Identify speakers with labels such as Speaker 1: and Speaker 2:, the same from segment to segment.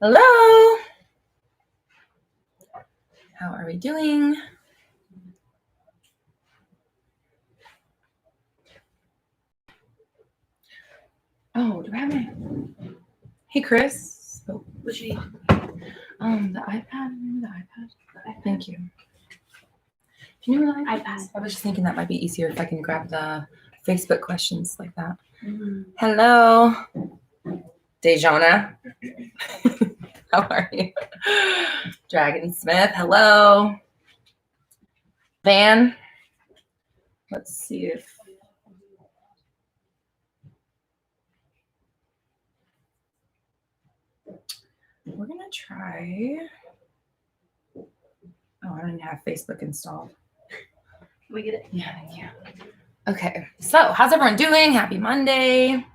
Speaker 1: Hello. How are we doing? Oh, do I have my... Hey, Chris. Oh, what you need? The iPad. Remember the iPad? Thank you. Do you remember the iPad? I was just thinking that might be easier if I can grab the Facebook questions like that. Mm-hmm. Hello. Dejona. How are you? Dragon Smith. Hello. Van. Let's see if... We're going to try... Oh, I don't even have Facebook installed. Can we get it? Yeah, thank you. Okay, so how's everyone doing? Happy Monday.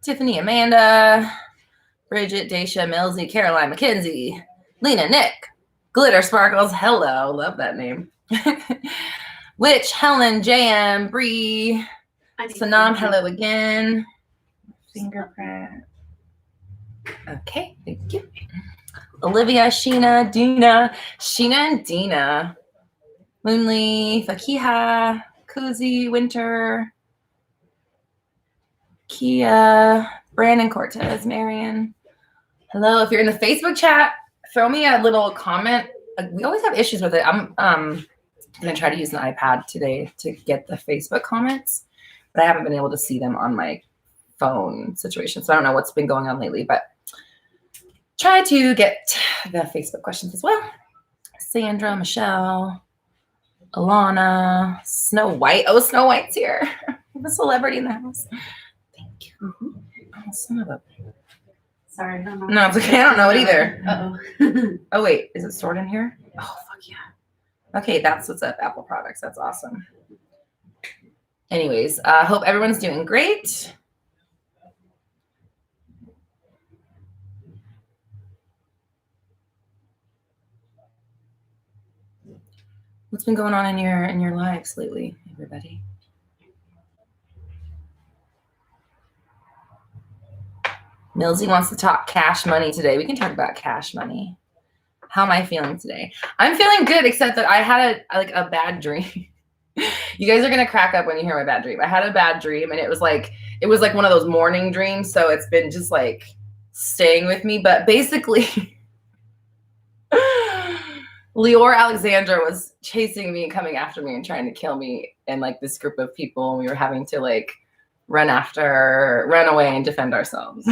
Speaker 1: Tiffany, Amanda, Bridget, Daisha, Millsy, Caroline, Mackenzie, Lena, Nick, Glitter Sparkles. Hello, love that name. Witch, Helen, JM, Bree, Sanam, hello again. Fingerprint. Okay, thank you. Olivia, Sheena, Dina, Sheena and Dina, Moonly, Fakiha, Cozy, Winter, Kia, Brandon Cortez, Marion. Hello. If you're in the Facebook chat, throw me a little comment. We always have issues with it. I'm going to try to use an iPad today to get the Facebook comments, but I haven't been able to see them on my phone situation. So I don't know what's been going on lately, but try to get the Facebook questions as well. Sandra, Michelle, Alana, Snow White. Oh, Snow White's here. We have a celebrity in the house. Thank you. Mm-hmm. Oh, son of a...
Speaker 2: Sorry, I don't know.
Speaker 1: No, it's okay. I don't know it either.
Speaker 2: Uh-oh.
Speaker 1: Oh, wait. Is it stored in here? Oh, fuck yeah. Okay, that's what's up. Apple products. That's awesome. Anyways, hope everyone's doing great. What's been going on in your lives lately, everybody? Millsy wants to talk cash money today. We can talk about cash money. How am I feeling today? I'm feeling good, except that I had a bad dream. You guys are gonna crack up when you hear my bad dream. I had a bad dream, and it was like one of those morning dreams. So it's been just like staying with me. But basically, Leor Alexandra was chasing me and coming after me and trying to kill me and like this group of people. And we were having to like run away and defend ourselves.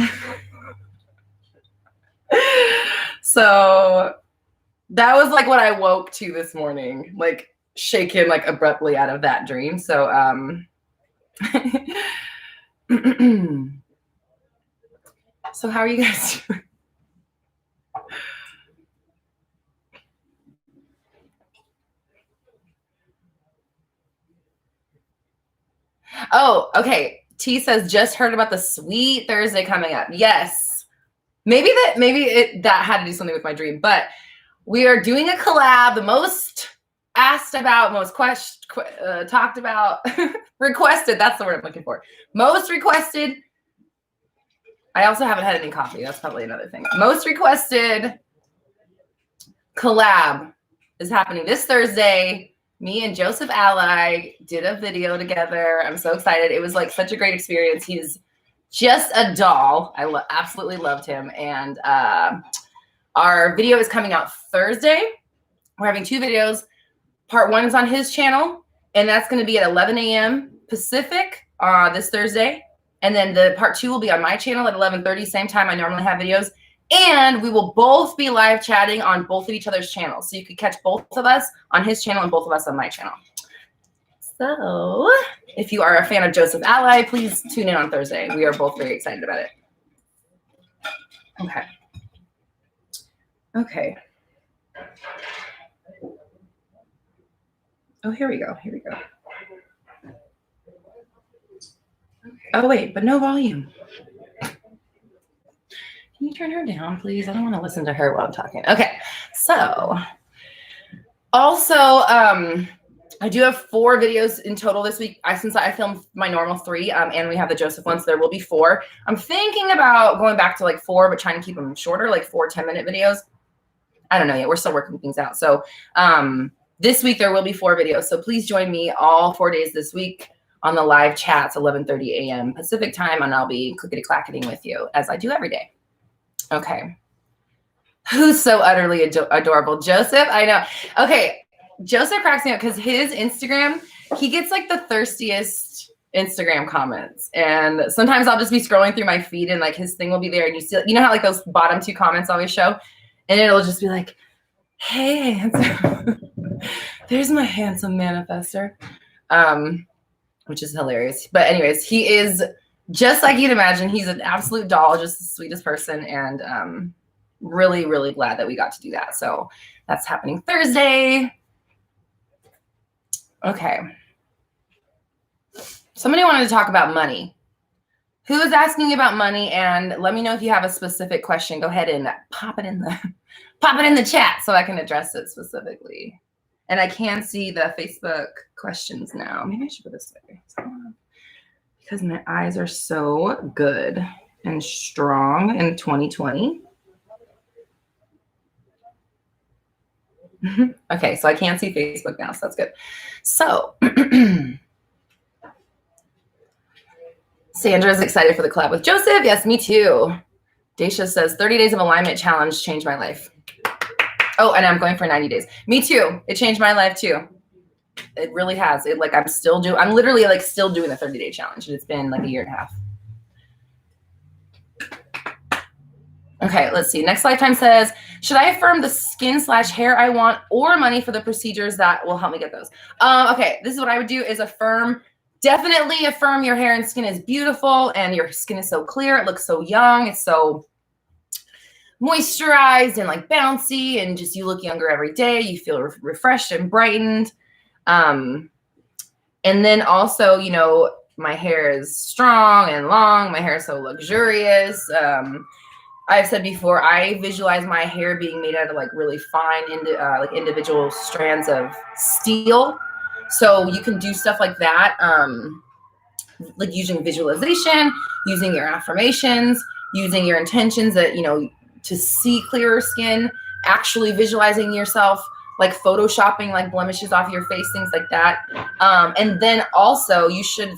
Speaker 1: So that was like what I woke to this morning, like shaken like abruptly out of that dream. So so how are you guys doing? Oh, okay. T says, just heard about the sweet Thursday coming up. Yes. Maybe that had to do something with my dream, but we are doing a collab. The most asked about, most talked about, requested. That's the word I'm looking for. Most requested. I also haven't had any coffee. That's probably another thing. Most requested collab is happening this Thursday. Me and Joseph Ally did a video together. I'm so excited. It was like such a great experience. He's just a doll. I absolutely loved him. And our video is coming out Thursday. We're having 2 videos. Part 1 is on his channel, and that's going to be at 11 a.m. Pacific this Thursday. And then the part 2 will be on my channel at 11:30, same time I normally have videos. And we will both be live chatting on both of each other's channels. So you could catch both of us on his channel and both of us on my channel. So if you are a fan of Joseph Ally, please tune in on Thursday. We are both very excited about it. Okay. Okay. Oh, here we go. Here we go. Oh, wait, but no volume. Can you turn her down, please? I don't want to listen to her while I'm talking. Okay, so also I do have 4 videos in total this week. Since I filmed my normal 3, and we have the Joseph one, so there will be 4. I'm thinking about going back to like 4, but trying to keep them shorter, like 4 10-minute videos. I don't know yet. We're still working things out. So this week there will be 4 videos. So please join me all 4 days this week on the live chats, 11:30 a.m. Pacific time, and I'll be clickety-clacketing with you as I do every day. Okay. Who's so utterly adorable? Joseph? I know. Okay. Joseph cracks me up because his Instagram, he gets like the thirstiest Instagram comments. And sometimes I'll just be scrolling through my feed and like his thing will be there. And you see, you know how like those bottom 2 comments always show? And it'll just be like, hey, handsome. There's my handsome manifester. Which is hilarious. But anyways, he is just like you'd imagine. He's an absolute doll, just the sweetest person. And really, really glad that we got to do that. So that's happening Thursday. Okay. Somebody wanted to talk about money. Who is asking about money? And let me know if you have a specific question. Go ahead and pop it in the chat so I can address it specifically. And I can see the Facebook questions now. Maybe I should go this way because my eyes are so good and strong in 2020. Okay, so I can see Facebook now, so that's good. So Sandra's excited for the collab with Joseph. Yes, me too. Daisha says 30 days of alignment challenge changed my life. Oh, and I'm going for 90 days. Me too. It changed my life too. It really has. I'm literally like still doing the 30-day challenge. And it's been like a year and a half. Okay, let's see. Next Lifetime says, should I affirm the skin/hair I want or money for the procedures that will help me get those? Okay, this is what I would do is affirm. Definitely affirm your hair and skin is beautiful and your skin is so clear. It looks so young. It's so moisturized and like bouncy and just you look younger every day. You feel refreshed and brightened. And then also, you know, my hair is strong and long. My hair is so luxurious. I've said before, I visualize my hair being made out of like really fine, like individual strands of steel. So you can do stuff like that, like using visualization, using your affirmations, using your intentions that, you know, to see clearer skin, actually visualizing yourself, like photoshopping like blemishes off your face, things like that. And then also you should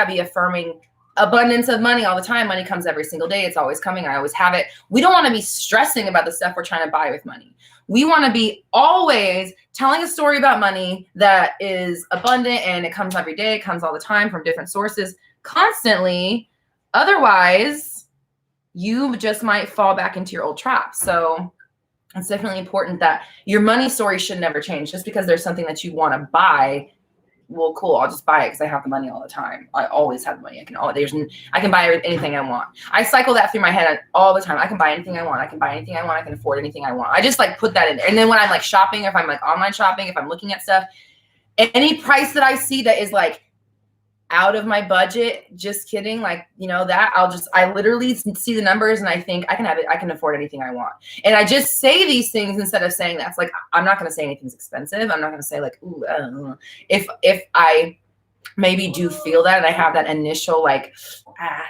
Speaker 1: be affirming abundance of money all the time. Money comes every single day. It's always coming. I always have it. We don't want to be stressing about the stuff we're trying to buy with money. We want to be always telling a story about money that is abundant and it comes every day. It comes all the time from different sources constantly. Otherwise, you just might fall back into your old trap. So it's definitely important that your money story should never change. Just because there's something that you want to buy, well, cool, I'll just buy it because I have the money all the time. I always have the money. I can buy anything I want. I cycle that through my head all the time. I can buy anything I want. I can buy anything I want. I can afford anything I want. I just like put that in there. And then when I'm like shopping, if I'm like online shopping, if I'm looking at stuff, any price that I see that is like out of my budget, just kidding, like, you know, that I literally see the numbers and I think I can have it. I can afford anything I want. And I just say these things instead of saying that's like, I'm not going to say anything's expensive. I'm not going to say like, ooh, if I maybe do feel that and I have that initial like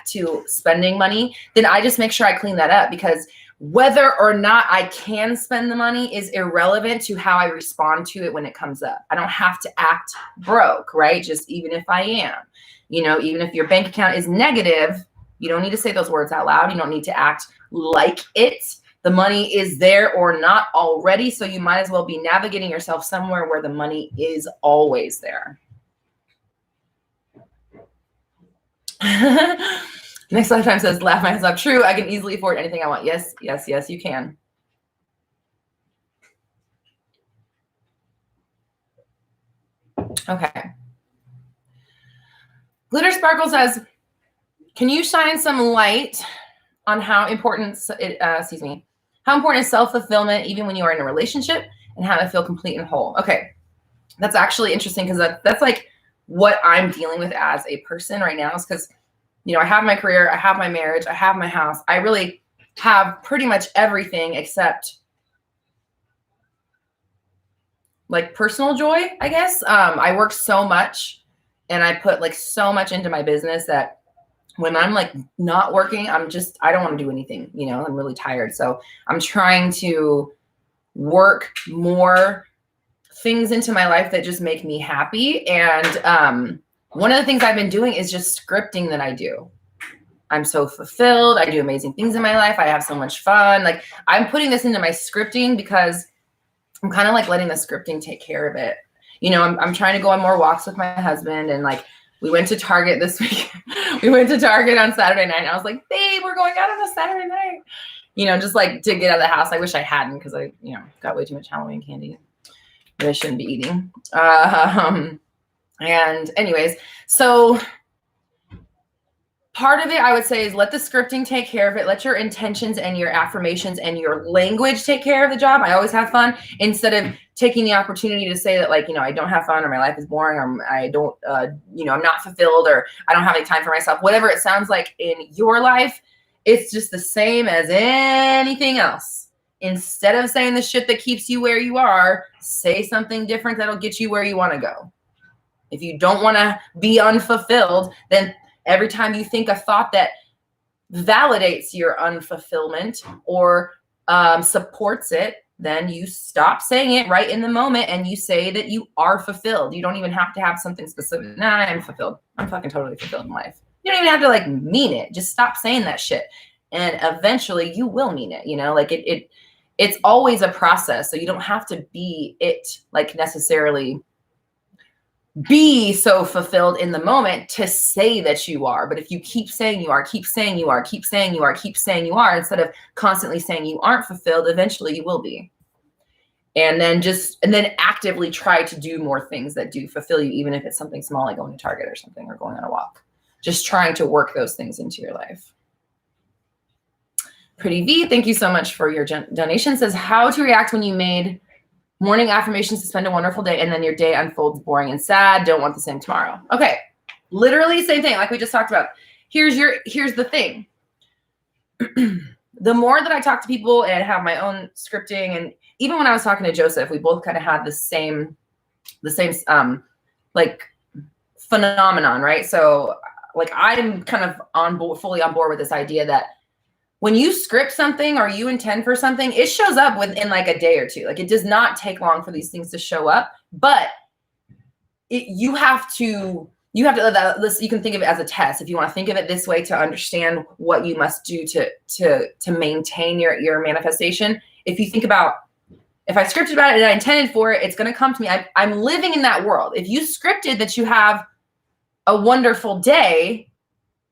Speaker 1: to spending money, then I just make sure I clean that up, because whether or not I can spend the money is irrelevant to how I respond to it when it comes up. I don't have to act broke, right? Just even if I am, you know, even if your bank account is negative, you don't need to say those words out loud. You don't need to act like it. The money is there or not already. So you might as well be navigating yourself somewhere where the money is always there. Next Lifetime says, laugh my head off. True, I can easily afford anything I want. Yes, yes, yes, you can. Okay. Glitter Sparkle says, can you shine some light on how important how important is self-fulfillment even when you are in a relationship, and how to feel complete and whole? Okay. That's actually interesting, because that's like what I'm dealing with as a person right now, is because, you know, I have my career, I have my marriage, I have my house. I really have pretty much everything except like personal joy, I guess. I work so much and I put like so much into my business that when I'm like not working, I don't want to do anything, you know, I'm really tired. So I'm trying to work more things into my life that just make me happy. And one of the things I've been doing is just scripting that I do. I'm so fulfilled. I do amazing things in my life. I have so much fun. Like I'm putting this into my scripting because I'm kind of like letting the scripting take care of it. You know, I'm trying to go on more walks with my husband, and like we went to Target this week. We went to Target on Saturday night. And I was like, babe, we're going out on a Saturday night. You know, just like to get out of the house. I wish I hadn't because I, you know, got way too much Halloween candy that I shouldn't be eating. And anyways, so part of it, I would say, is let the scripting take care of it. Let your intentions and your affirmations and your language take care of the job. I always have fun, instead of taking the opportunity to say that, like, you know, I don't have fun, or my life is boring, or I don't, you know, I'm not fulfilled, or I don't have any time for myself. Whatever it sounds like in your life, it's just the same as anything else. Instead of saying the shit that keeps you where you are, say something different that'll get you where you want to go. If you don't want to be unfulfilled, then every time you think a thought that validates your unfulfillment or supports it, then you stop saying it right in the moment and you say that you are fulfilled. You don't even have to have something specific. Nah, I'm fulfilled. I'm fucking totally fulfilled in life. You don't even have to like mean it. Just stop saying that shit. And eventually you will mean it. You know, like it's always a process. So you don't have to be it, like necessarily be so fulfilled in the moment to say that you are. But if you keep saying you are, keep saying you are, keep saying you are, keep saying you are, instead of constantly saying you aren't fulfilled, eventually you will be. And then actively try to do more things that do fulfill you, even if it's something small, like going to Target or something, or going on a walk. Just trying to work those things into your life. Pretty V, thank you so much for your donation. Says, how to react when you made morning affirmations to spend a wonderful day and then your day unfolds boring and sad. Don't want the same tomorrow. Okay. Literally same thing. Like we just talked about. Here's the thing. The more that I talk to people and have my own scripting, and even when I was talking to Joseph, we both kind of had the same like phenomenon, right? So like I'm kind of fully on board with this idea that when you script something or you intend for something, it shows up within like a day or two. Like it does not take long for these things to show up, but you have to let that, you can think of it as a test. If you want to think of it this way, to understand what you must do to maintain your manifestation. If you think about, if I scripted about it and I intended for it, it's going to come to me. I'm living in that world. If you scripted that you have a wonderful day,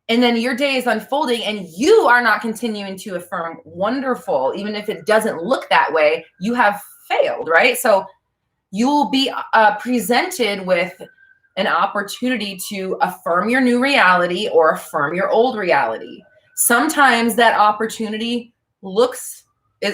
Speaker 1: and then your day is unfolding and you are not continuing to affirm wonderful, even if it doesn't look that way, you have failed, right? So you will be presented with an opportunity to affirm your new reality or affirm your old reality. Sometimes that opportunity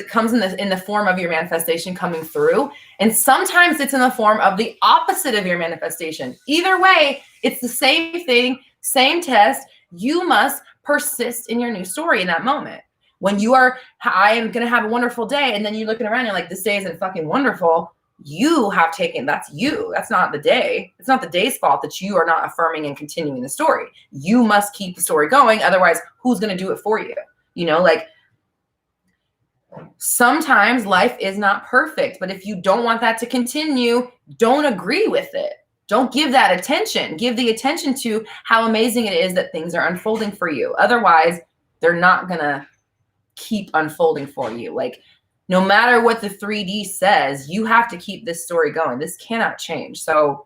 Speaker 1: comes in the form of your manifestation coming through. And sometimes it's in the form of the opposite of your manifestation. Either way, it's the same thing, same test. You must persist in your new story in that moment. When you are, I am going to have a wonderful day. And then you're looking around, you're like, this day isn't fucking wonderful. You have taken, that's you. That's not the day. It's not the day's fault that you are not affirming and continuing the story. You must keep the story going. Otherwise, who's going to do it for you? You know, like sometimes life is not perfect, but if you don't want that to continue, don't agree with it. Don't give that attention. Give the attention to how amazing it is that things are unfolding for you. Otherwise, they're not going to keep unfolding for you. Like, no matter what the 3D says, you have to keep this story going. This cannot change. So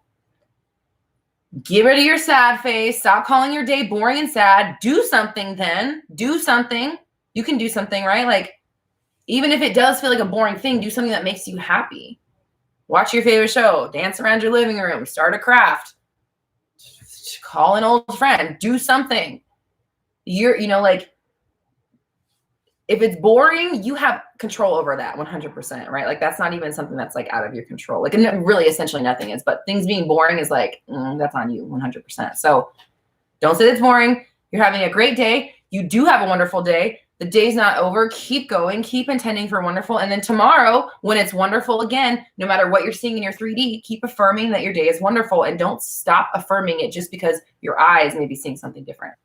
Speaker 1: get rid of your sad face. Stop calling your day boring and sad. Do something then. Do something. You can do something, right? Like, even if it does feel like a boring thing, do something that makes you happy. Watch your favorite show, dance around your living room, start a craft, call an old friend, do something. Like, if it's boring, you have control over that 100%, right? Like, that's not even something that's like out of your control. Like, and really essentially nothing is, but things being boring is like, that's on you 100%. So don't say it's boring. You're having a great day. You do have a wonderful day. The day's not over. Keep going. Keep intending for wonderful. And then tomorrow, when it's wonderful again, no matter what you're seeing in your 3D, keep affirming that your day is wonderful, and don't stop affirming it just because your eyes may be seeing something different.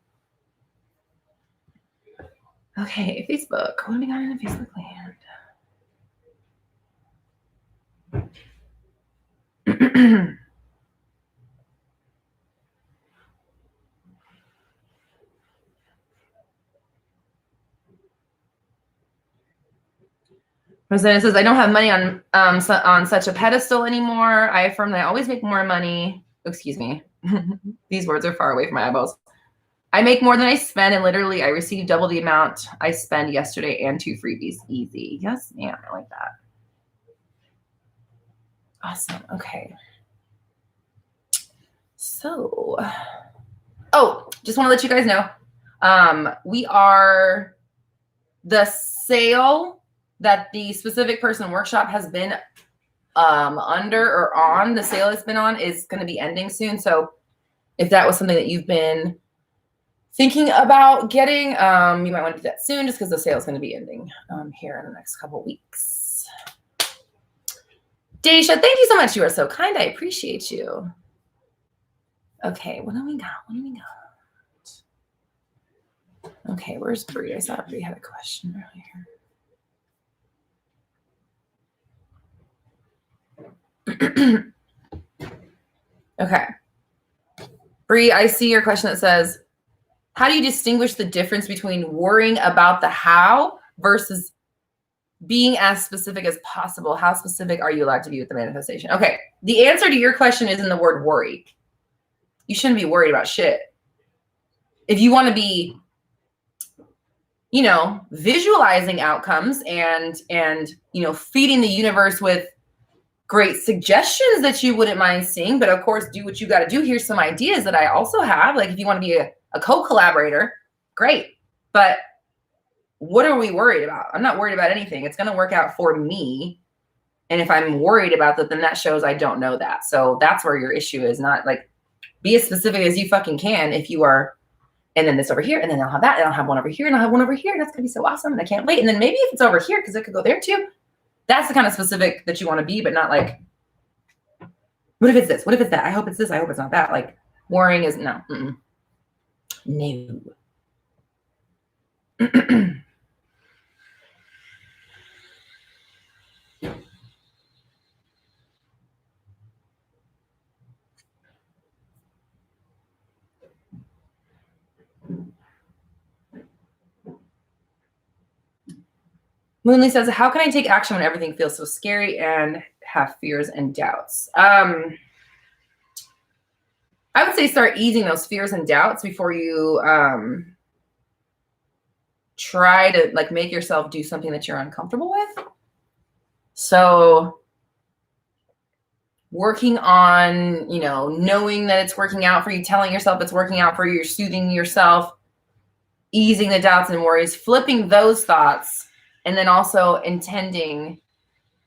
Speaker 1: Okay, Facebook. What do we got in the Facebook land? Rosanna says, I don't have money on such a pedestal anymore. I affirm that I always make more money. Excuse me. These words are far away from my eyeballs. I make more than I spend, and literally I receive double the amount I spent yesterday and 2 freebies. Easy. Yes, ma'am. I like that. Awesome. Okay. So, just want to let you guys know, we are the sale that the specific person workshop has been under or on, the sale it's been on is going to be ending soon. So if that was something that you've been thinking about getting, you might want to do that soon, just because the sale is going to be ending here in the next couple weeks. Daisha, thank you so much. You are so kind. I appreciate you. Okay, what do we got? What do we got? Okay, where's Bree? I saw Bree had a question earlier. Okay. Bree, I see your question that says, how do you distinguish the difference between worrying about the how versus being as specific as possible? How specific are you allowed to be with the manifestation? Okay. The answer to your question is in the word worry. You shouldn't be worried about shit. If you want to be, visualizing outcomes and, feeding the universe with great suggestions that you wouldn't mind seeing, but of course, do what you got to do. Here's some ideas that I also have. Like if you want to be a co-collaborator, great. But what are we worried about? I'm not worried about anything. It's going to work out for me. And if I'm worried about that, then that shows I don't know that. So that's where your issue is. Not like, be as specific as you fucking can if you are, and then this over here, and then I'll have that, and I'll have one over here, and I'll have one over here. And that's going to be so awesome. And I can't wait. And then maybe if it's over here, because it could go there too. That's the kind of specific that you want to be, but not like, what if it's this? What if it's that? I hope it's this. I hope it's not that. Like worrying is no. No. Moonly says, how can I take action when everything feels so scary and have fears and doubts? I would say start easing those fears and doubts before you try to like make yourself do something that you're uncomfortable with. So working on, knowing that it's working out for you, telling yourself it's working out for you, you're soothing yourself, easing the doubts and worries, flipping those thoughts. And then also intending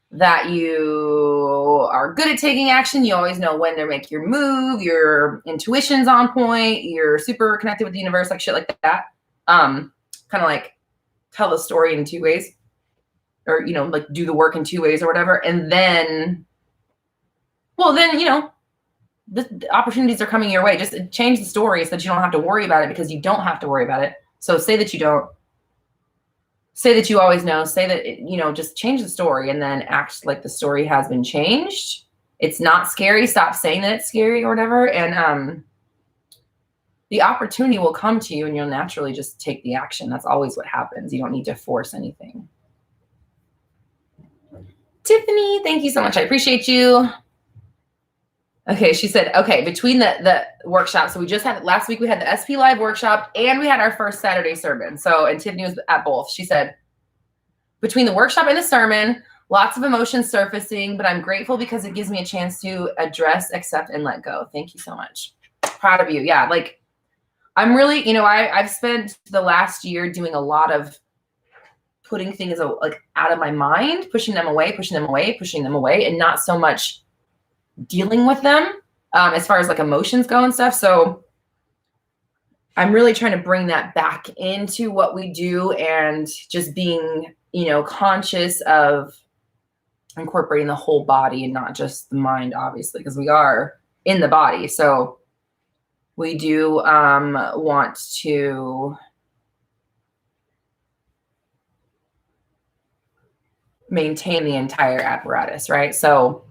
Speaker 1: that you are good at taking action. You always know when to make your move. Your intuition's on point. You're super connected with the universe, like shit like that. Kind of like tell the story in 2 ways. Or, like do the work in 2 ways or whatever. And then, the opportunities are coming your way. Just change the story so that you don't have to worry about it, because you don't have to worry about it. So say that you don't. Say that you always know, say that, just change the story and then act like the story has been changed. It's not scary. Stop saying that it's scary or whatever. And the opportunity will come to you and you'll naturally just take the action. That's always what happens. You don't need to force anything. Tiffany, thank you so much. I appreciate you. Okay, she said, okay, between the workshops, so we just had, last week we had the SP Live workshop and we had our first Saturday sermon. So, and Tiffany was at both. She said, between the workshop and the sermon, lots of emotions surfacing, but I'm grateful because it gives me a chance to address, accept, and let go. Thank you so much. Proud of you. Yeah, like I'm really, I've spent the last year doing a lot of putting things like out of my mind, pushing them away, and not so much dealing with them as far as like emotions go and stuff. So I'm really trying to bring that back into what we do and just being, conscious of incorporating the whole body and not just the mind, obviously, because we are in the body. So we do want to maintain the entire apparatus, right? So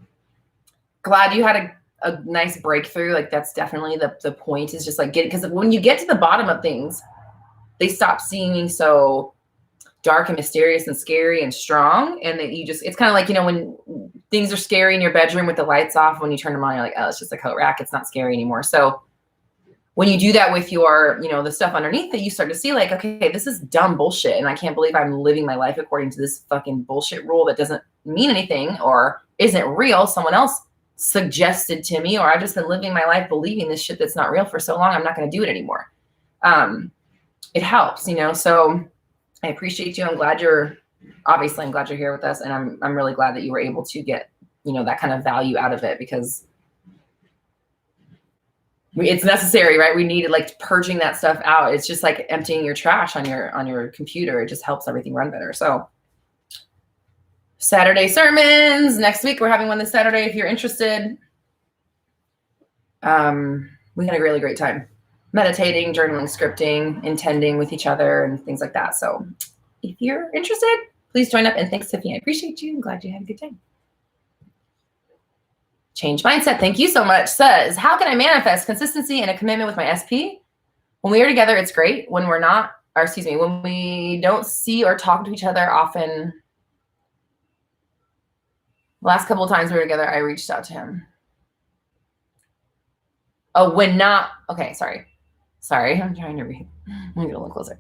Speaker 1: glad you had a nice breakthrough. Like that's definitely the point, is just like because when you get to the bottom of things, they stop seeming so dark and mysterious and scary and strong. And that it's kind of like, when things are scary in your bedroom with the lights off, when you turn them on, you're like, oh, it's just a coat rack. It's not scary anymore. So when you do that with your, the stuff underneath it, you start to see like, okay, this is dumb bullshit. And I can't believe I'm living my life according to this fucking bullshit rule that doesn't mean anything or isn't real. Someone else suggested to me, or I've just been living my life believing this shit that's not real for so long. I'm not going to do it anymore. It helps, so I appreciate you. I'm glad you're here with us. And I'm really glad that you were able to get, that kind of value out of it, because it's necessary, right? We needed like purging that stuff out. It's just like emptying your trash on your computer. It just helps everything run better. So Saturday sermons next week. We're having one this Saturday. If you're interested, we had a really great time meditating, journaling, scripting, intending with each other and things like that. So if you're interested, please join up. And thanks, Tiffany. I appreciate you. I'm glad you had a good time. Change mindset. Thank you so much. Says, how can I manifest consistency and a commitment with my SP? When we are together, it's great. When when we don't see or talk to each other often. The last couple of times we were together, I reached out to him. Oh, when not. Okay, sorry. I'm trying to read. Let me get a little closer.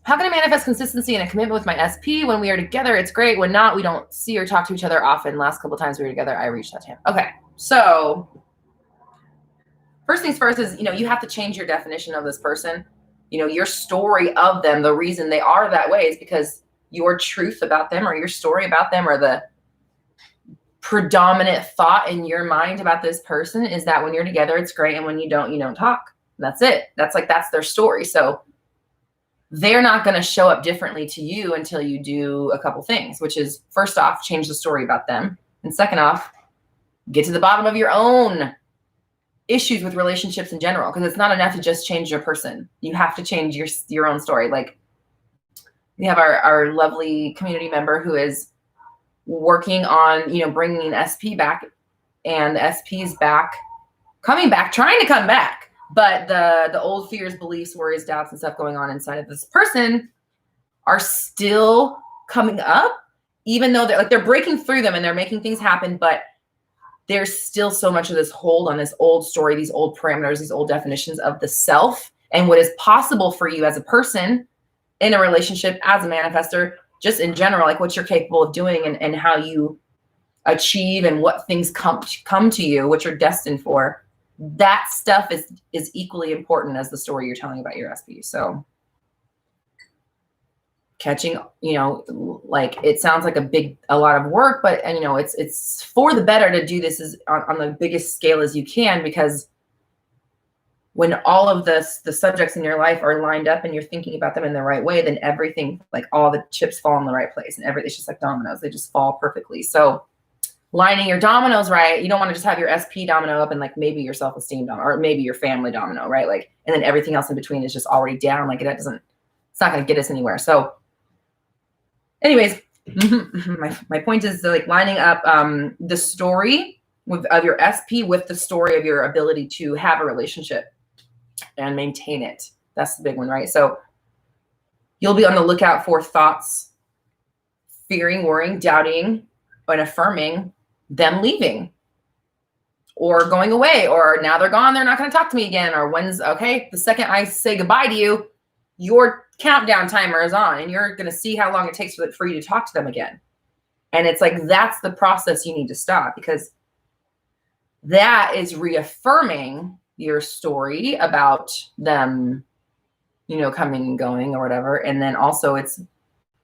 Speaker 1: How can I manifest consistency and a commitment with my SP? When we are together, it's great. When not, we don't see or talk to each other often. Last couple of times we were together, I reached out to him. Okay, so first things first is, you have to change your definition of this person. Your story of them, the reason they are that way is because your truth about them or your story about them or the predominant thought in your mind about this person is that when you're together, it's great. And when you don't talk. That's it. That's their story. So they're not going to show up differently to you until you do a couple things, which is first off, change the story about them. And second off, get to the bottom of your own issues with relationships in general, because it's not enough to just change your person. You have to change your own story. Like we have our lovely community member who is working on, bringing an SP back, and the SP's coming back, trying to come back. But the old fears, beliefs, worries, doubts, and stuff going on inside of this person are still coming up, even though they're breaking through them and they're making things happen. But there's still so much of this hold on this old story, these old parameters, these old definitions of the self and what is possible for you as a person in a relationship, as a manifestor, just in general, like what you're capable of doing and how you achieve and what things come to you, what you're destined for. That stuff is equally important as the story you're telling about your SP. So catching, like it sounds like a lot of work, but it's for the better to do this on the biggest scale as you can, because when all of the subjects in your life are lined up and you're thinking about them in the right way, then everything, like all the chips fall in the right place, and it's just like dominoes. They just fall perfectly. So lining your dominoes right, you don't want to just have your SP domino up and like maybe your self-esteem domino, or maybe your family domino, right? Like, and then everything else in between is just already down. Like it's not going to get us anywhere. So anyways, my point is like lining up the story of your SP with the story of your ability to have a relationship and maintain it. That's the big one, right? So you'll be on the lookout for thoughts, fearing, worrying, doubting, and affirming them leaving or going away, or now they're gone, they're not going to talk to me again, or the second I say goodbye to you, your countdown timer is on and you're going to see how long it takes for you to talk to them again. And it's like, that's the process you need to stop, because that is reaffirming your story about them, coming and going or whatever. And then also it's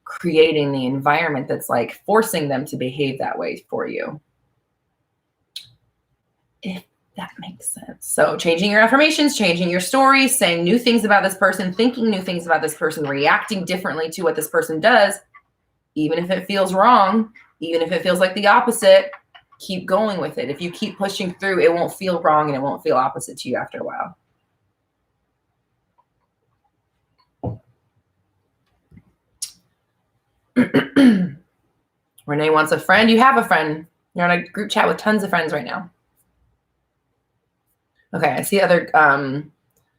Speaker 1: creating the environment that's like forcing them to behave that way for you. If That makes sense. So changing your affirmations, changing your story, saying new things about this person, thinking new things about this person, reacting differently to what this person does, even if it feels wrong, even if it feels like the opposite, keep going with it. If you keep pushing through, it won't feel wrong and it won't feel opposite to you after a while. Renee wants a friend. You have a friend. You're on a group chat with tons of friends right now. Okay, I see other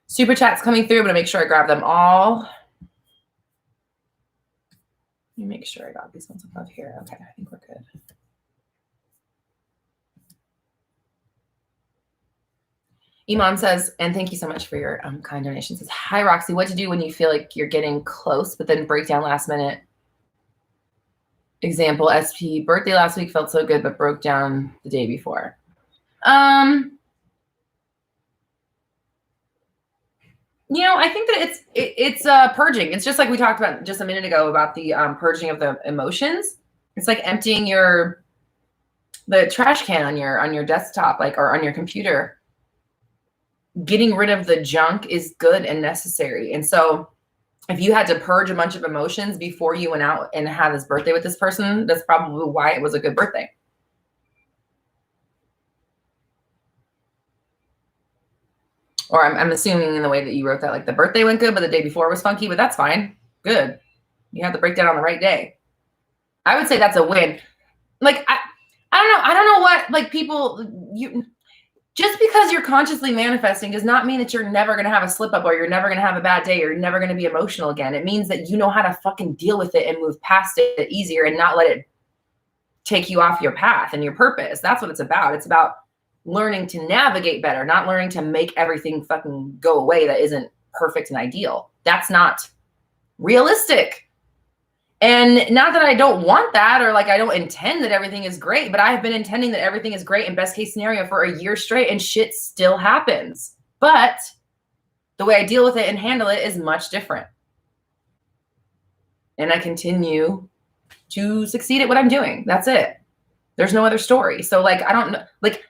Speaker 1: super chats coming through. I'm going to make sure I grab them all. Let me make sure I got these ones above here. Okay, I think we're good. Iman says, and thank you so much for your kind donation. Says, hi, Roxy. What to do when you feel like you're getting close, but then break down last minute? Example, SP, birthday last week felt so good, but broke down the day before. You know, I think that it's purging. It's just like we talked about just a minute ago about the purging of the emotions. It's like emptying the trash can on your desktop, like, or on your computer. Getting rid of the junk is good and necessary. And so if you had to purge a bunch of emotions before you went out and had this birthday with this person, that's probably why it was a good birthday. Or I'm assuming in the way that you wrote that, like the birthday went good, but the day before was funky, but that's fine. Good. You had the breakdown on the right day. I would say that's a win. Like, I don't know what, like, people, just because you're consciously manifesting does not mean that you're never going to have a slip up or you're never going to have a bad day or you're never going to be emotional again. It means that you know how to fucking deal with it and move past it easier and not let it take you off your path and your purpose. That's what it's about. It's about learning to navigate better, not learning to make everything fucking go away that isn't perfect and ideal. That's not realistic. And not that I don't want that, or like I don't intend that everything is great, but I have been intending that everything is great in best case scenario for a year straight, and shit still happens. But the way I deal with it and handle it is much different. And I continue to succeed at what I'm doing. That's it. There's no other story. So like, I don't know, like,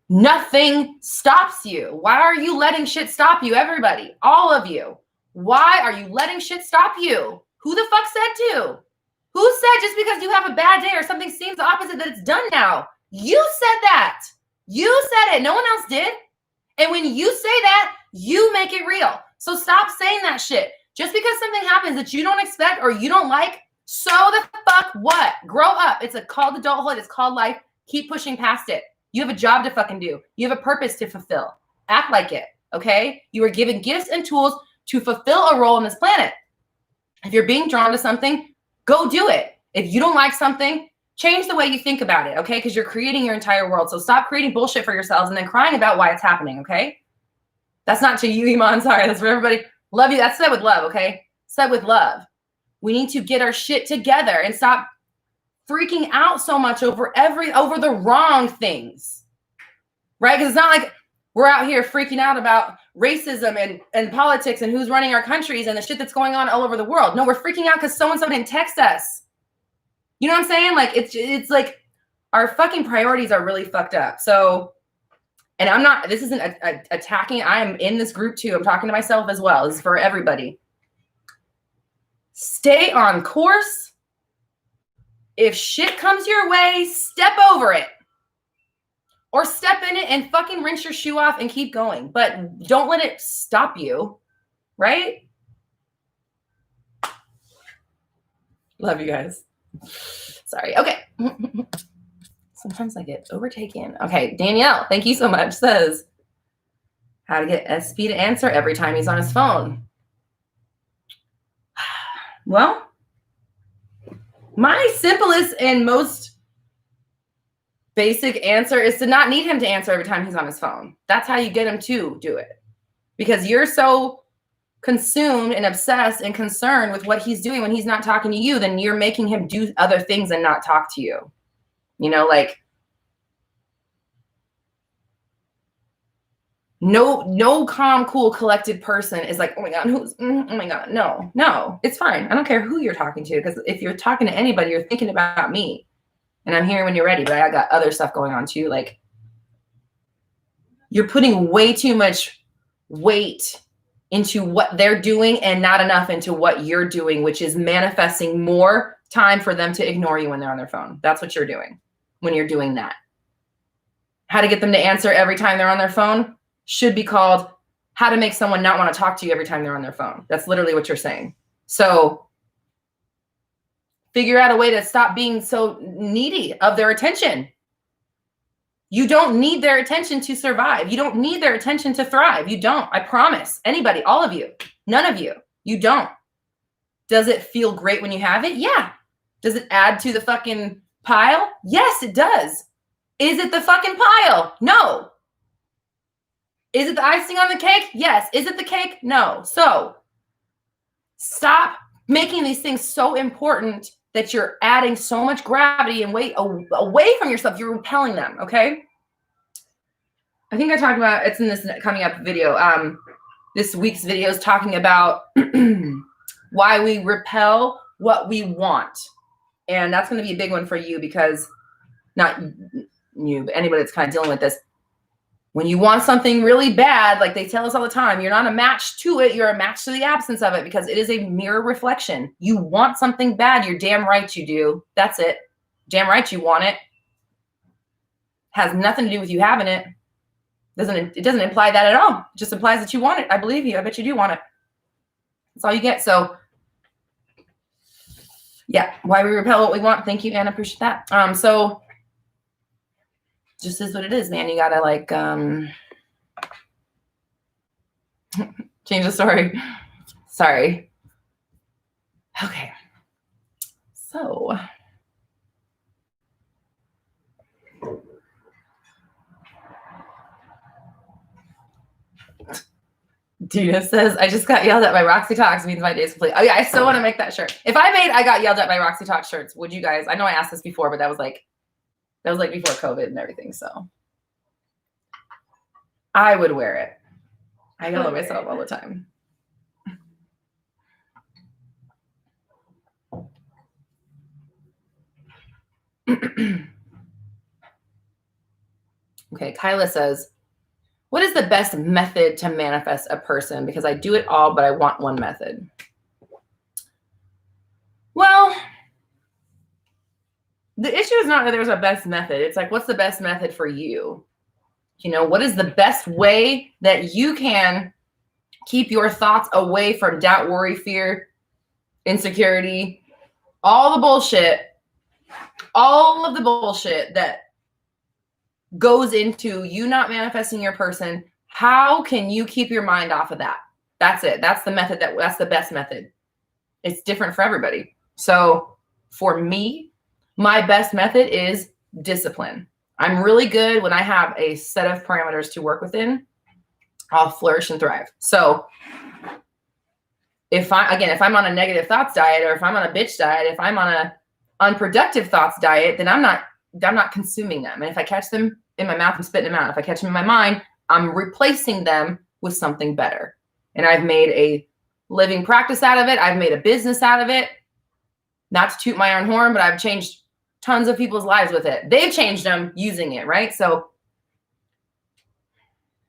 Speaker 1: nothing stops you. Why are you letting shit stop you? Everybody, all of you. Why are you letting shit stop you? Who the fuck said to? Who said just because you have a bad day or something seems opposite that it's done now? You said that. You said it. No one else did. And when you say that, you make it real. So stop saying that shit. Just because something happens that you don't expect or you don't like, so the fuck what? Grow up. It's called adulthood. It's called life. Keep pushing past it. You have a job to fucking do. You have a purpose to fulfill. Act like it, okay? You are given gifts and tools to fulfill a role on this planet. If you're being drawn to something, go do it. If you don't like something, change the way you think about it, okay? Because you're creating your entire world. So stop creating bullshit for yourselves and then crying about why it's happening, okay? That's not to you, Iman. Sorry, that's for everybody. Love you. That's said with love, okay? Said with love. We need to get our shit together and stop freaking out so much over the wrong things, right? Because it's not like we're out here freaking out about racism and politics and who's running our countries and the shit that's going on all over the world. No, we're freaking out because so-and-so didn't text us. You know what I'm saying? Like, it's like our fucking priorities are really fucked up. So, and I'm not, this isn't attacking. I am in this group too. I'm talking to myself as well. This is for everybody. Stay on course. If shit comes your way, step over it. Or step in it and fucking rinse your shoe off and keep going. But don't let it stop you, right? Love you guys. Sorry. Okay. Sometimes I get overtaken. Okay. Danielle, thank you so much. Says, how to get SP to answer every time he's on his phone. Well, my simplest and most basic answer is to not need him to answer every time he's on his phone. That's how you get him to do it. Because you're so consumed and obsessed and concerned with what he's doing when he's not talking to you, then you're making him do other things and not talk to you. You know, like, no calm, cool, collected person is like, oh my God, oh my God, no, it's fine. I don't care who you're talking to, because if you're talking to anybody, you're thinking about me. And I'm here when you're ready, but I got other stuff going on too. Like, You're putting way too much weight into what they're doing and not enough into what you're doing, which is manifesting more time for them to ignore you when they're on their phone. That's what you're doing when you're doing that. How to get them to answer every time they're on their phone should be called how to make someone not want to talk to you every time they're on their phone. That's literally what you're saying. So figure out a way to stop being so needy of their attention. You don't need their attention to survive. You don't need their attention to thrive. You don't. I promise. Anybody, all of you, none of you, you don't. Does it feel great when you have it? Yeah. Does it add to the fucking pile? Yes, it does. Is it the fucking pile? No. Is it the icing on the cake? Yes. Is it the cake? No. So stop making these things so important that you're adding so much gravity and weight away from yourself. You're repelling them, okay? I think I talked about, it's in this coming up video. This week's video is talking about why we repel what we want. And that's going to be a big one for you because, not you, but anybody that's kind of dealing with this. When you want something really bad, like they tell us all the time, you're not a match to it, you're a match to the absence of it because it is a mirror reflection. You want something bad, you're damn right you do. That's it. Damn right you want it. Has nothing to do with you having it. It doesn't imply that at all. It just implies that you want it. I believe you. I bet you do want it. That's all you get. So yeah, why we repel what we want. Thank you, Anna. Appreciate that. So just is what it is, man. You gotta like change the story. Sorry. Okay. So Dina says, I just got yelled at by Roxy Talks means my day's complete. Oh yeah, I still want to make that shirt. If I got yelled at by Roxy Talks shirts, would you guys? I know I asked this before, but that was like before COVID and everything. So I would wear it. I yell at myself all the time. Okay, Kyla says, what is the best method to manifest a person? Because I do it all, but I want one method. Well, the issue is not that there's a best method. It's like, what's the best method for you? You know, what is the best way that you can keep your thoughts away from doubt, worry, fear, insecurity, all the bullshit that goes into you not manifesting your person? How can you keep your mind off of that? That's it. That's the method. That's the best method. It's different for everybody. So for me, my best method is discipline. I'm really good when I have a set of parameters to work within. I'll flourish and thrive. So if I'm on a negative thoughts diet, or if I'm on a bitch diet, if I'm on a unproductive thoughts diet, then I'm not consuming them. And if I catch them in my mouth, I'm spitting them out. If I catch them in my mind, I'm replacing them with something better. And I've made a living practice out of it. I've made a business out of it. Not to toot my own horn, but I've changed tons of people's lives with it. They've changed them using it, right? So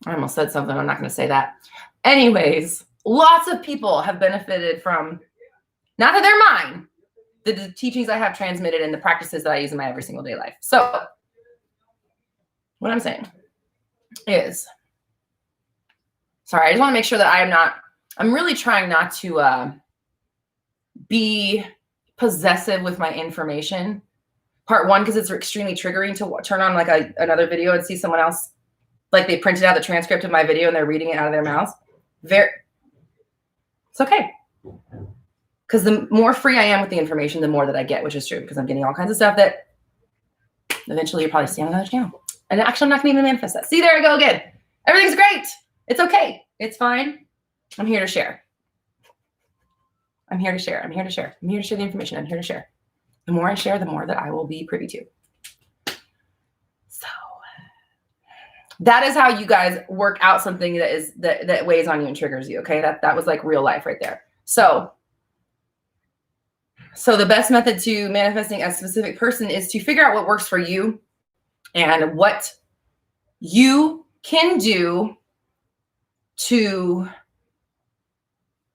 Speaker 1: I almost said something. I'm not going to say that. Anyways, lots of people have benefited from, not that they're mine, the teachings I have transmitted and the practices that I use in my every single day life. So what I'm saying is, sorry, I just want to make sure that I'm really trying not to be possessive with my information. Part one, because it's extremely triggering to turn on like another video and see someone else, like they printed out the transcript of my video and they're reading it out of their mouths. It's okay. Because the more free I am with the information, the more that I get, which is true, because I'm getting all kinds of stuff that eventually you'll probably see on another channel. And actually, I'm not going to even manifest that. See, there I go again. Everything's great. It's okay. It's fine. I'm here to share. I'm here to share. I'm here to share. I'm here to share the information. I'm here to share. The more I share, the more that I will be privy to. So that is how you guys work out something that weighs on you and triggers you. Okay. That was like real life right there. So the best method to manifesting a specific person is to figure out what works for you and what you can do to,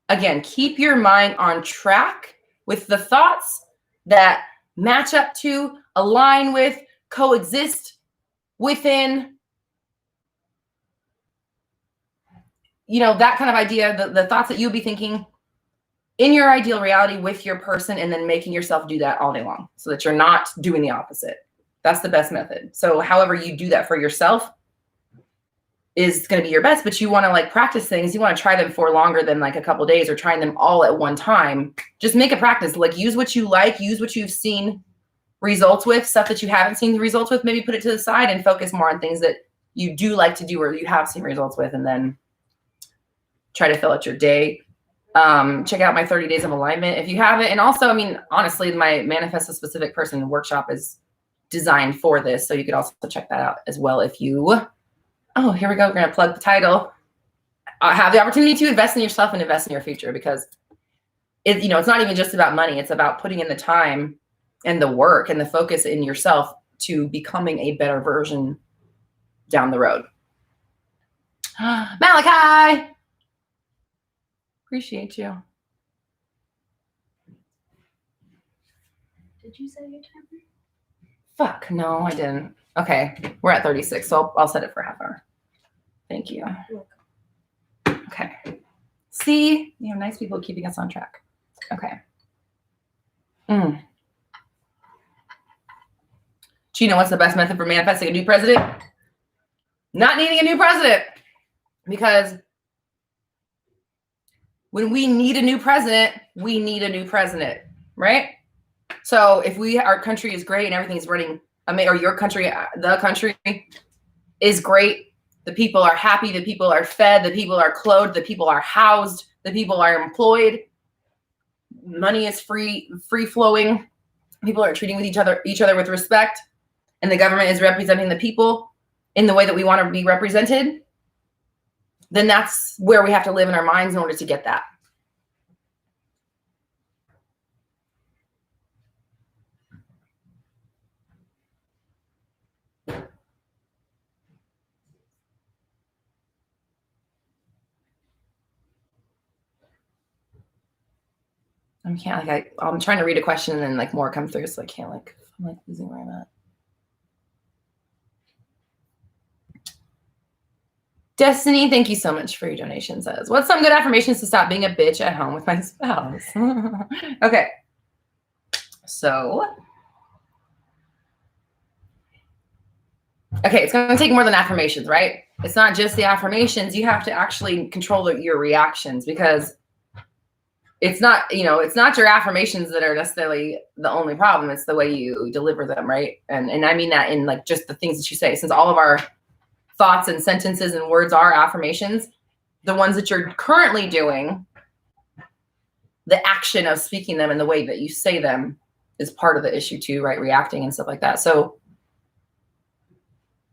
Speaker 1: again, keep your mind on track with the thoughts that match up to, align with, coexist within, that kind of idea, the thoughts that you'll be thinking in your ideal reality with your person, and then making yourself do that all day long so that you're not doing the opposite. That's the best method. So however you do that for yourself is going to be your best, but you want to like practice things. You want to try them for longer than like a couple of days, or trying them all at one time. Just make a practice. Like use what you like, use what you've seen results with. Stuff that you haven't seen the results with, maybe put it to the side and focus more on things that you do like to do or you have seen results with, and then try to fill out your day. Check out my 30 days of alignment if you haven't. And also, I mean, honestly, my Manifest a Specific Person workshop is designed for this. So you could also check that out as well if you, oh, here we go. We're going to plug the title. Have the opportunity to invest in yourself and invest in your future, because it's not even just about money. It's about putting in the time and the work and the focus in yourself to becoming a better version down the road. Malachi! Appreciate you.
Speaker 2: Did you set your timer?
Speaker 1: Fuck, no, I didn't. Okay, we're at 36, so I'll set it for half hour. Thank you. Okay. See, nice people keeping us on track. Okay. Do you know what's the best method for manifesting a new president? Not needing a new president. Because when we need a new president, we need a new president, right? So if our country is great and everything's running, or your country, the country is great, the people are happy, the people are fed, the people are clothed, the people are housed, the people are employed, money is free flowing, people are treating each other with respect, and the government is representing the people in the way that we want to be represented, then that's where we have to live in our minds in order to get that. I'm trying to read a question and then like more come through, so I can't I'm losing where I'm at. Destiny, thank you so much for your donation. Says, what's some good affirmations to stop being a bitch at home with my spouse? Okay. So, it's going to take more than affirmations, right? It's not just the affirmations. You have to actually control your reactions, because it's not your affirmations that are necessarily the only problem. It's the way you deliver them, right? And I mean that in like just the things that you say, since all of our thoughts and sentences and words are affirmations, the ones that you're currently doing, the action of speaking them and the way that you say them is part of the issue too, right? Reacting and stuff like that. So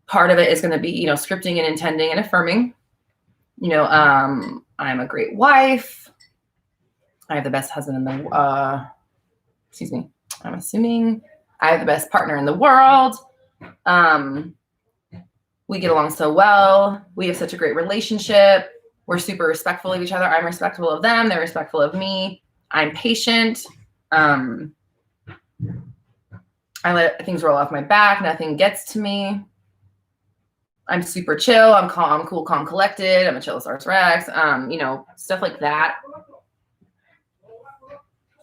Speaker 1: part of it is going to be, scripting and intending and affirming, I'm a great wife. I have the best husband in the, I'm assuming I have the best partner in the world. We get along so well. We have such a great relationship. We're super respectful of each other. I'm respectful of them. They're respectful of me. I'm patient. I let things roll off my back. Nothing gets to me. I'm super chill. I'm calm, I'm cool, calm, collected. I'm a Chilosaurus Rex. Stuff like that.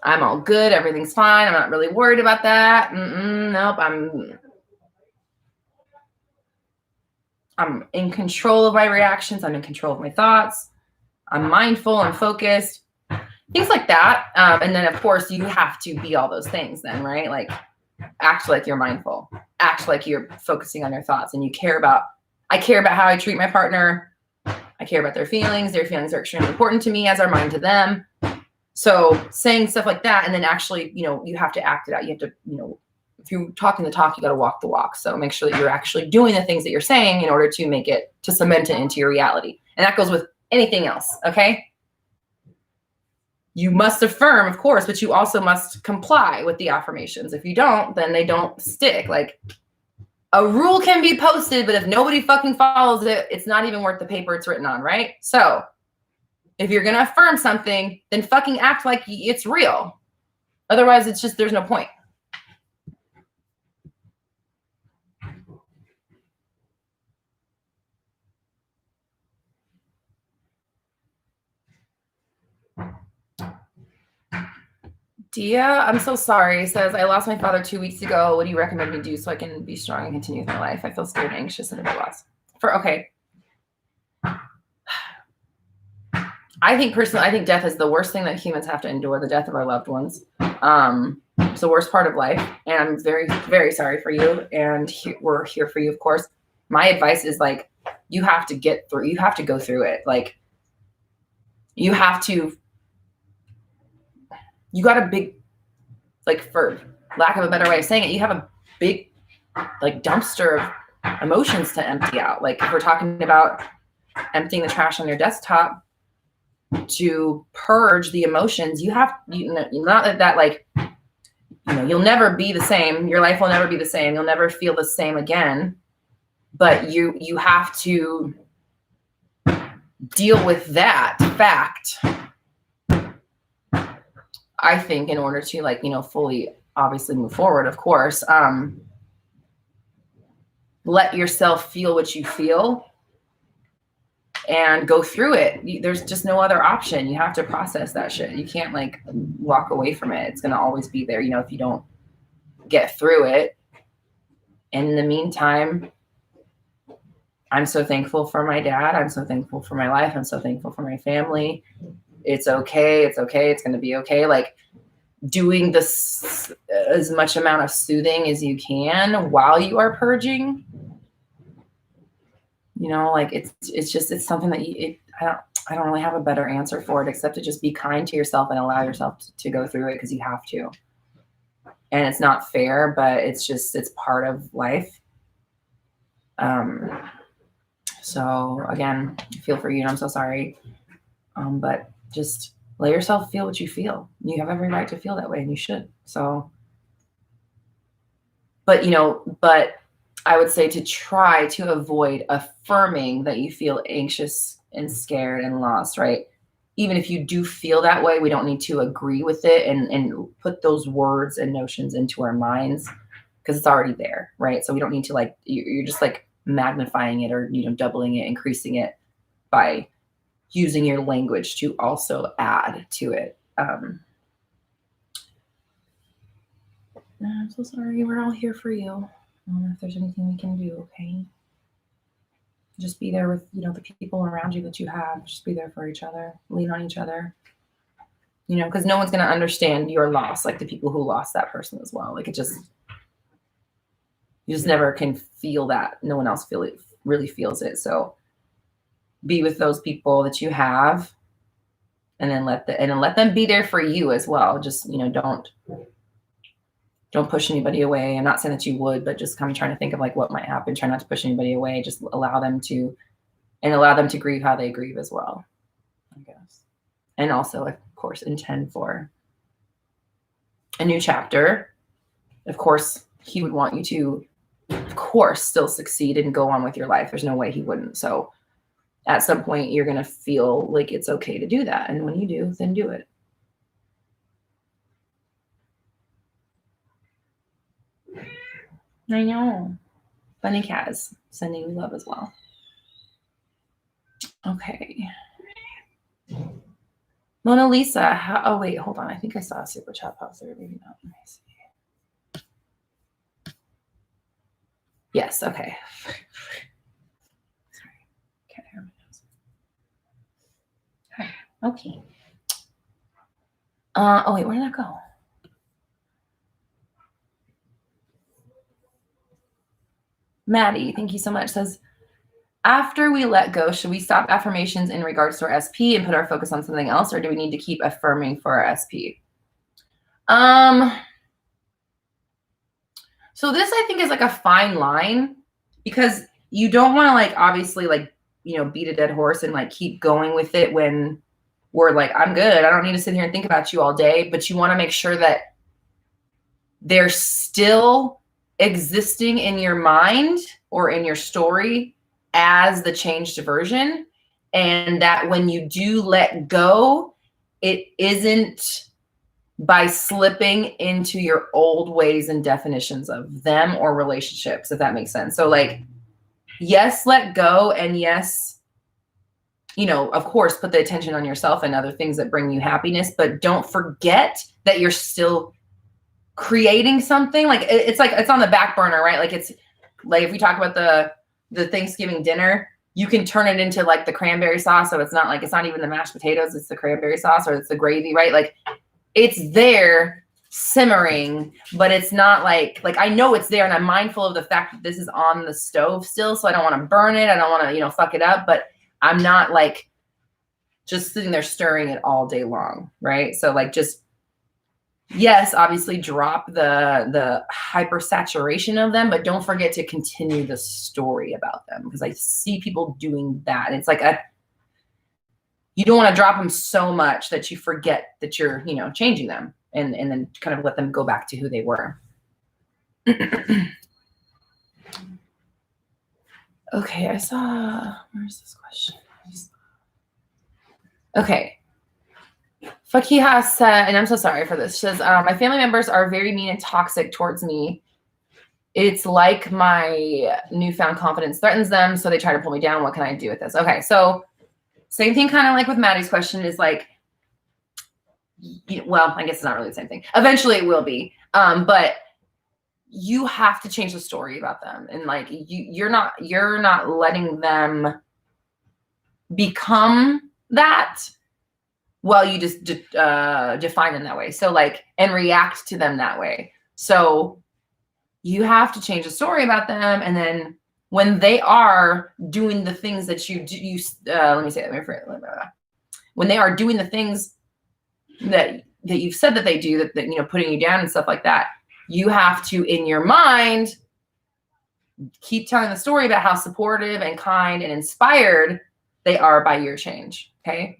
Speaker 1: I'm all good. Everything's fine. I'm not really worried about that. Nope. I'm in control of my reactions. I'm in control of my thoughts. I'm mindful and focused. Things like that. And then, of course, you have to be all those things then, right? Like, act like you're mindful. Act like you're focusing on your thoughts. And I care about how I treat my partner. I care about their feelings. Their feelings are extremely important to me, as are mine to them. So saying stuff like that, and then actually, you have to act it out. You have to, if you're talking the talk, you got to walk the walk. So make sure that you're actually doing the things that you're saying in order to cement it into your reality. And that goes with anything else. Okay. You must affirm, of course, but you also must comply with the affirmations. If you don't, then they don't stick. Like, a rule can be posted, but if nobody fucking follows it, it's not even worth the paper it's written on, right? So if you're going to affirm something, then fucking act like it's real. Otherwise, it's just, there's no point. Dia, I'm so sorry, says, I lost my father 2 weeks ago. What do you recommend me do so I can be strong and continue with my life? I feel scared and anxious and a bit lost. Okay. I think personally, I think death is the worst thing that humans have to endure, the death of our loved ones. It's the worst part of life. And I'm very, very sorry for you. And we're here for you, of course. My advice is like, you have to get through, you have to go through it. Like, you have to, you got a big, like, for lack of a better way of saying it, you have a big, like, dumpster of emotions to empty out. Like, if we're talking about emptying the trash on your desktop to purge the emotions, you have, not that like, you'll never be the same. Your life will never be the same. You'll never feel the same again. But you have to deal with that fact, I think, in order to, like, fully obviously move forward, of course. Let yourself feel what you feel and go through it. There's just no other option. You have to process that shit. You can't, like, walk away from it. It's going to always be there, if you don't get through it. And in the meantime, I'm so thankful for my dad. I'm so thankful for my life. I'm so thankful for my family. It's okay. It's okay. It's going to be okay. Like, doing this as much amount of soothing as you can while you are purging. Like, it's something that I don't really have a better answer for it except to just be kind to yourself and allow yourself to go through it, because you have to. And it's not fair, but it's part of life. So again, I feel for you and I'm so sorry. But just let yourself feel what you feel. You have every right to feel that way, and you should. So, but I would say to try to avoid affirming that you feel anxious and scared and lost, right? Even if you do feel that way, we don't need to agree with it and put those words and notions into our minds, because it's already there, right? So we don't need to, like, you're just like magnifying it or, doubling it, increasing it by using your language to also add to it. I'm so sorry. We're all here for you. I don't know if there's anything we can do, okay? Just be there with, the people around you that you have. Just be there for each other. Lean on each other. Because no one's going to understand your loss, like the people who lost that person as well. Like, you just never can feel that. No one else really feels it. So be with those people that you have, and then let them be there for you as well. Just, don't push anybody away. I'm not saying that you would, but just kind of trying to think of, like, what might happen. Try not to push anybody away. Just allow them to grieve how they grieve as well, I guess. And also, of course, intend for a new chapter. Of course, he would want you to, of course, still succeed and go on with your life. There's no way he wouldn't. So at some point, you're going to feel like it's okay to do that. And when you do, then do it. I know. Bunny Cat is sending you love as well. Okay. Mona Lisa. Oh, wait, hold on. I think I saw a super chat pop through. Maybe not. Let me see. Yes, okay. Sorry. Can't hear my nose. Okay. Oh, wait, where did that go? Maddie, thank you so much, says, after we let go, should we stop affirmations in regards to our SP and put our focus on something else, or do we need to keep affirming for our SP? So this, I think, is like a fine line, because you don't want to, like, obviously, like, beat a dead horse and, like, keep going with it when we're like, I'm good. I don't need to sit here and think about you all day. But you want to make sure that there's still existing in your mind or in your story as the changed version. And that when you do let go, it isn't by slipping into your old ways and definitions of them or relationships, if that makes sense. So like, yes, let go. And yes, you know, of course, put the attention on yourself and other things that bring you happiness, but don't forget that you're still creating something. Like it's on the back burner, right? Like it's like, if we talk about the Thanksgiving dinner, you can turn it into like the cranberry sauce. So it's not even the mashed potatoes, it's the cranberry sauce or it's the gravy, right? Like it's there simmering, but it's not like I know it's there and I'm mindful of the fact that this is on the stove still. So I don't want to burn it. I don't want to, you know, fuck it up, but I'm not like just sitting there stirring it all day long. Right. So like just, yes, obviously drop the hypersaturation of them, but don't forget to continue the story about them, because I see people doing that. And it's like you don't want to drop them so much that you forget that you're, you know, changing them and then kind of let them go back to who they were. Okay, where's this question? Okay. Fakiha said, and I'm so sorry for this, she says, my family members are very mean and toxic towards me. It's like my newfound confidence threatens them, so they try to pull me down. What can I do with this? Okay, so same thing kind of like with Maddie's question is like, well, I guess it's not really the same thing. Eventually it will be, but you have to change the story about them. And like, you're not letting them become that. Well, you just define them that way. So like, and react to them that way. So you have to change the story about them. And then when they are doing the things that you do, let me say that. When they are doing the things that you've said that they do, that you know, putting you down and stuff like that, you have to, in your mind, keep telling the story about how supportive and kind and inspired they are by your change. Okay.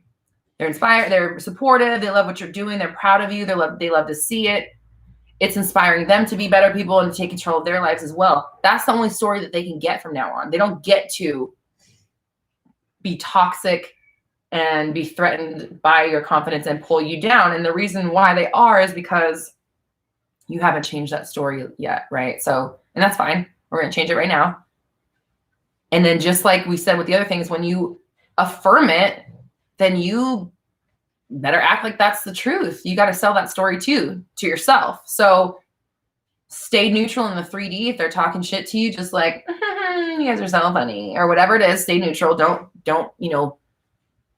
Speaker 1: They're inspired, they're supportive, they love what you're doing, they're proud of you, they love to see it. It's inspiring them to be better people and to take control of their lives as well. That's the only story that they can get from now on. They don't get to be toxic and be threatened by your confidence and pull you down. And the reason why they are is because you haven't changed that story yet, right? So, and that's fine. We're going to change it right now. And then just like we said with the other things, when you affirm it, then you better act like that's the truth. You got to sell that story too, to yourself. So stay neutral in the 3D. If they're talking shit to you, just like, you guys are so funny or whatever it is, stay neutral. Don't, you know,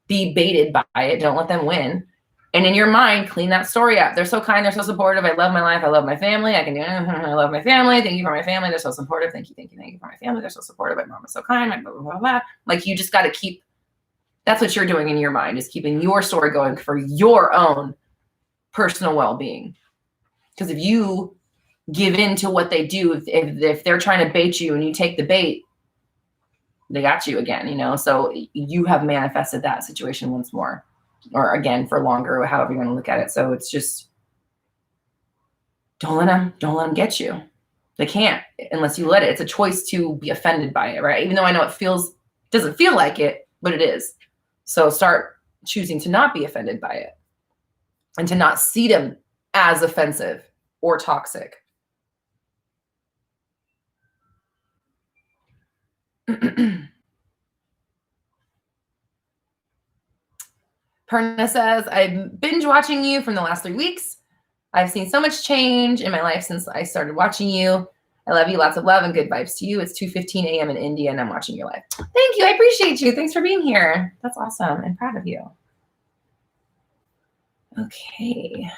Speaker 1: be baited by it. Don't let them win. And in your mind, clean that story up. They're so kind. They're so supportive. I love my life. I love my family. I can do, I love my family. Thank you for my family. They're so supportive. Thank you for my family. They're so supportive. My mom is so kind. My blah, blah, blah, blah. Like you just got to keep, that's what you're doing in your mind, is keeping your story going for your own personal well-being. Because if you give in to what they do, if they're trying to bait you and you take the bait, they got you again, you know? So you have manifested that situation once more, or again for longer, or however you want to look at it. So it's just, don't let them get you. They can't unless you let it. It's a choice to be offended by it, right? Even though I know it doesn't feel like it, but it is. So start choosing to not be offended by it and to not see them as offensive or toxic. Perna says, I've binge watching you from the last 3 weeks. I've seen so much change in my life since I started watching you. I love you. Lots of love and good vibes to you. It's 2:15 a.m. in India and I'm watching your live. Thank you. I appreciate you. Thanks for being here. That's awesome. I'm proud of you. Okay.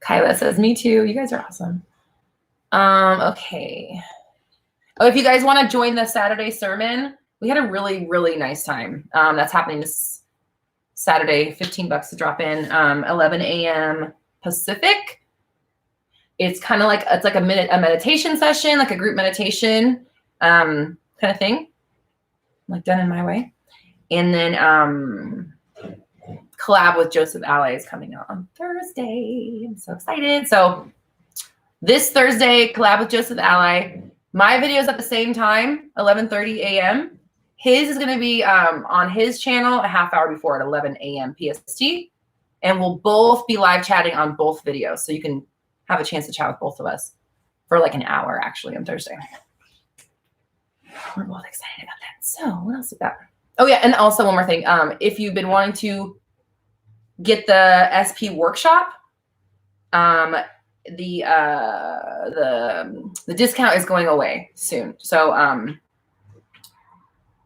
Speaker 1: Kyla says, me too. You guys are awesome. Okay. Oh, if you guys want to join the Saturday sermon, we had a really, really nice time. That's happening this Saturday, $15 to drop in, 11 a.m. Pacific. It's kind of like, it's like a meditation session, like a group meditation kind of thing, like done in my way. And then collab with Joseph Ally is coming out on Thursday. I'm so excited. So This Thursday, collab with Joseph Ally. My video is at the same time, 11:30 a.m. His is going to be on his channel a half hour before at 11 a.m. PST. And we'll both be live chatting on both videos. So you can have a chance to chat with both of us for like an hour, actually, on Thursday. We're both excited about that. So what else we got? Oh, yeah. And also one more thing. If you've been wanting to get the SP workshop, the discount is going away soon. So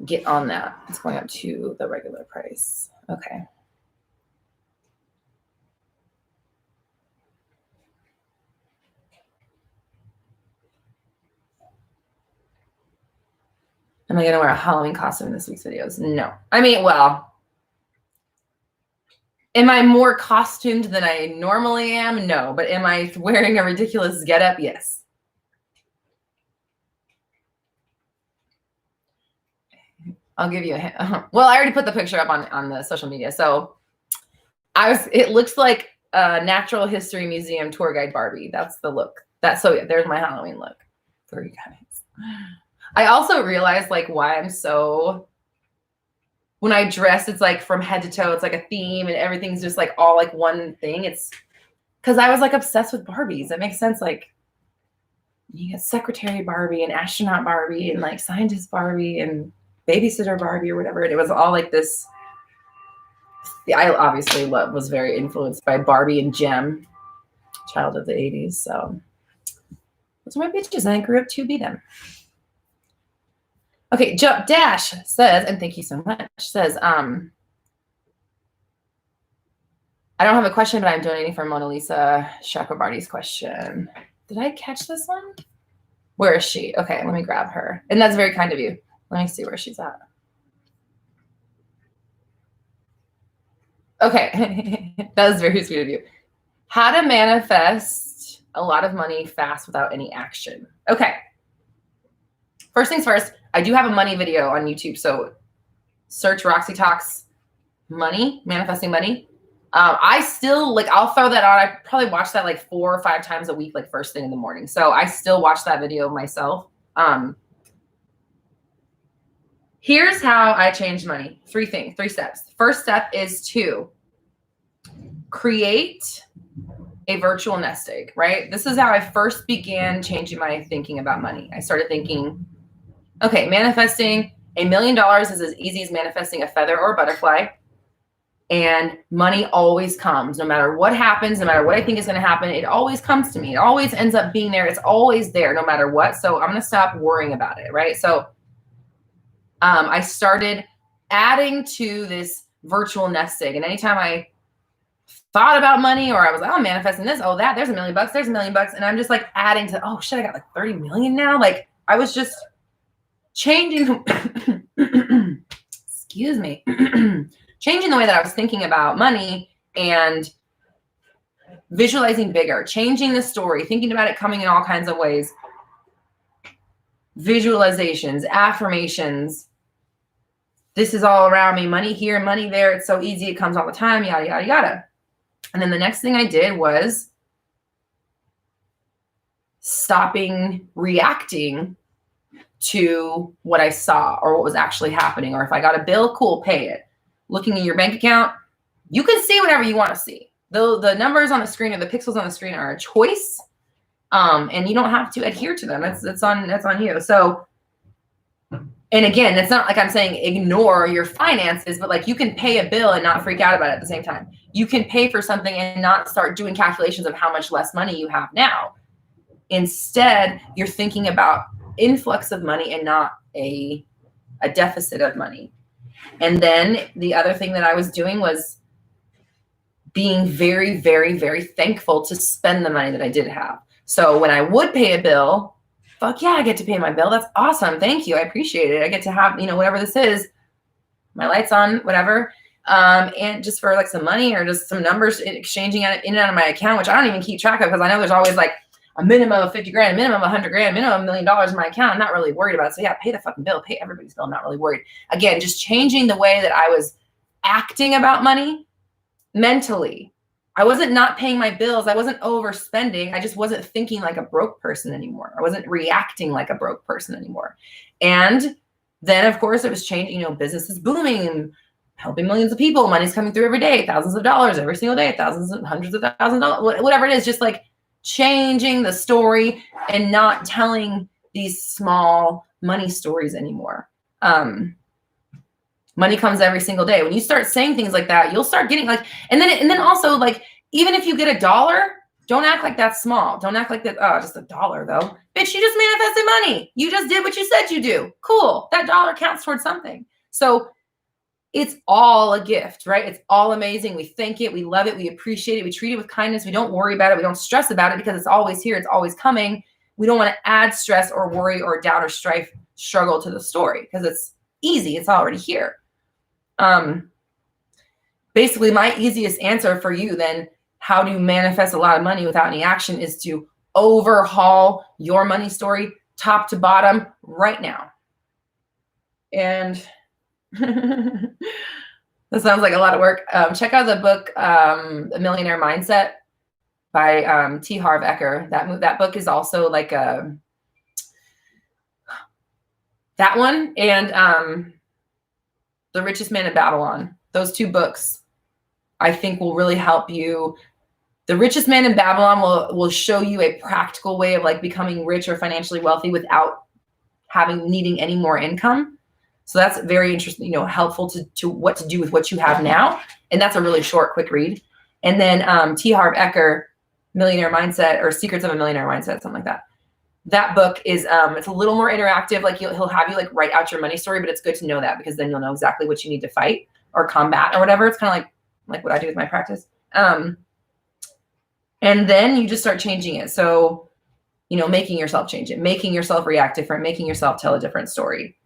Speaker 1: get on that. It's going up to the regular price. Okay. Am I going to wear a Halloween costume in this week's videos? No. I mean, well, am I more costumed than I normally am? No. But am I wearing a ridiculous getup? Yes. I'll give you a hint. Well, I already put the picture up on the social media. So it looks like a Natural History Museum tour guide Barbie. That's the look. So yeah, there's my Halloween look for you guys. I also realized like why I'm so, when I dress, it's like from head to toe, it's like a theme and everything's just like all like one thing. It's because I was like obsessed with Barbies. It makes sense. Like you get Secretary Barbie and Astronaut Barbie and like Scientist Barbie and Babysitter Barbie or whatever. And it was all like this. I obviously was very influenced by Barbie and Jem, child of the 80s. So those are my bitches and I grew up to be them. Okay, Jump Dash says, and thank you so much, says, I don't have a question, but I'm donating for Mona Lisa Chakrabarty's question. Did I catch this one? Where is she? Okay, let me grab her. And that's very kind of you. Let me see where she's at. Okay, that was very sweet of you. How to manifest a lot of money fast without any action. Okay. First things first, I do have a money video on YouTube. So search Roxy Talks Money, Manifesting Money. I still I'll throw that on. I probably watch that like 4 or 5 times a week, like first thing in the morning. So I still watch that video myself. Here's how I changed money. 3 steps. First step is to create a virtual nest egg, right? This is how I first began changing my thinking about money. I started thinking, okay, manifesting $1 million is as easy as manifesting a feather or a butterfly. And money always comes, no matter what happens, no matter what I think is going to happen. It always comes to me. It always ends up being there. It's always there, no matter what. So I'm going to stop worrying about it, right? So I started adding to this virtual nest egg. And anytime I thought about money or I was like, oh, I'm manifesting this, oh, that, there's $1 million, there's $1 million. And I'm just like adding to, oh shit, I got like 30 million now. Like I was just changing, excuse me, changing the way that I was thinking about money and visualizing bigger, changing the story, thinking about it coming in all kinds of ways. Visualizations, affirmations. This is all around me. Money here, money there. It's so easy. It comes all the time, yada, yada, yada. And then the next thing I did was stopping reacting to what I saw or what was actually happening. Or if I got a bill, cool, pay it. Looking at your bank account, you can see whatever you want to see. The numbers on the screen or the pixels on the screen are a choice. And you don't have to adhere to them. That's on you. So, and again, it's not like I'm saying ignore your finances, but like you can pay a bill and not freak out about it at the same time. You can pay for something and not start doing calculations of how much less money you have now. Instead, you're thinking about influx of money and not a deficit of money. And then the other thing that I was doing was being very, very, very thankful to spend the money that I did have. So when I would pay a bill, fuck yeah, I get to pay my bill. That's awesome. Thank you. I appreciate it. I get to have, whatever this is, my lights on, whatever. And just for like some money or just some numbers exchanging in and out of my account, which I don't even keep track of because I know there's always like a minimum of 50 grand, a minimum of 100 grand, minimum of $1 million in my account. I'm not really worried about it. So yeah, pay the fucking bill, pay everybody's bill. I'm not really worried. Again, just changing the way that I was acting about money mentally I wasn't not paying my bills. I wasn't overspending. I just wasn't thinking like a broke person anymore. I wasn't reacting like a broke person anymore. And then, of course, it was changing, business is booming and helping millions of people. Money's coming through every day, thousands of dollars every single day, thousands and hundreds of thousands of dollars, whatever it is, just like changing the story and not telling these small money stories anymore. Money comes every single day. When you start saying things like that, you'll start getting like, and then also like, even if you get $1, don't act like that's small. Don't act like that. Oh, just $1 though. Bitch, you just manifested money. You just did what you said you do. Cool. That dollar counts towards something. So it's all a gift, right? It's all amazing. We thank it. We love it. We appreciate it. We treat it with kindness. We don't worry about it. We don't stress about it because it's always here. It's always coming. We don't want to add stress or worry or doubt or strife, struggle to the story because it's easy. It's already here. Basically my easiest answer for you then, how do you manifest a lot of money without any action, is to overhaul your money story top to bottom right now. And that sounds like a lot of work. Check out the book, A Millionaire Mindset by T. Harv Eker. That book is also like that one and The Richest Man in Babylon. Those two books, I think, will really help you. The Richest Man in Babylon will show you a practical way of like becoming rich or financially wealthy without needing any more income. So that's very interesting, helpful to what to do with what you have now. And that's a really short, quick read. And then T. Harv Eker, Millionaire Mindset or Secrets of a Millionaire Mindset, something like that. That book is, it's a little more interactive. Like he'll have you like write out your money story, but it's good to know that because then you'll know exactly what you need to fight or combat or whatever. It's kind of like what I do with my practice. And then you just start changing it. So, making yourself change it, making yourself react different, making yourself tell a different story.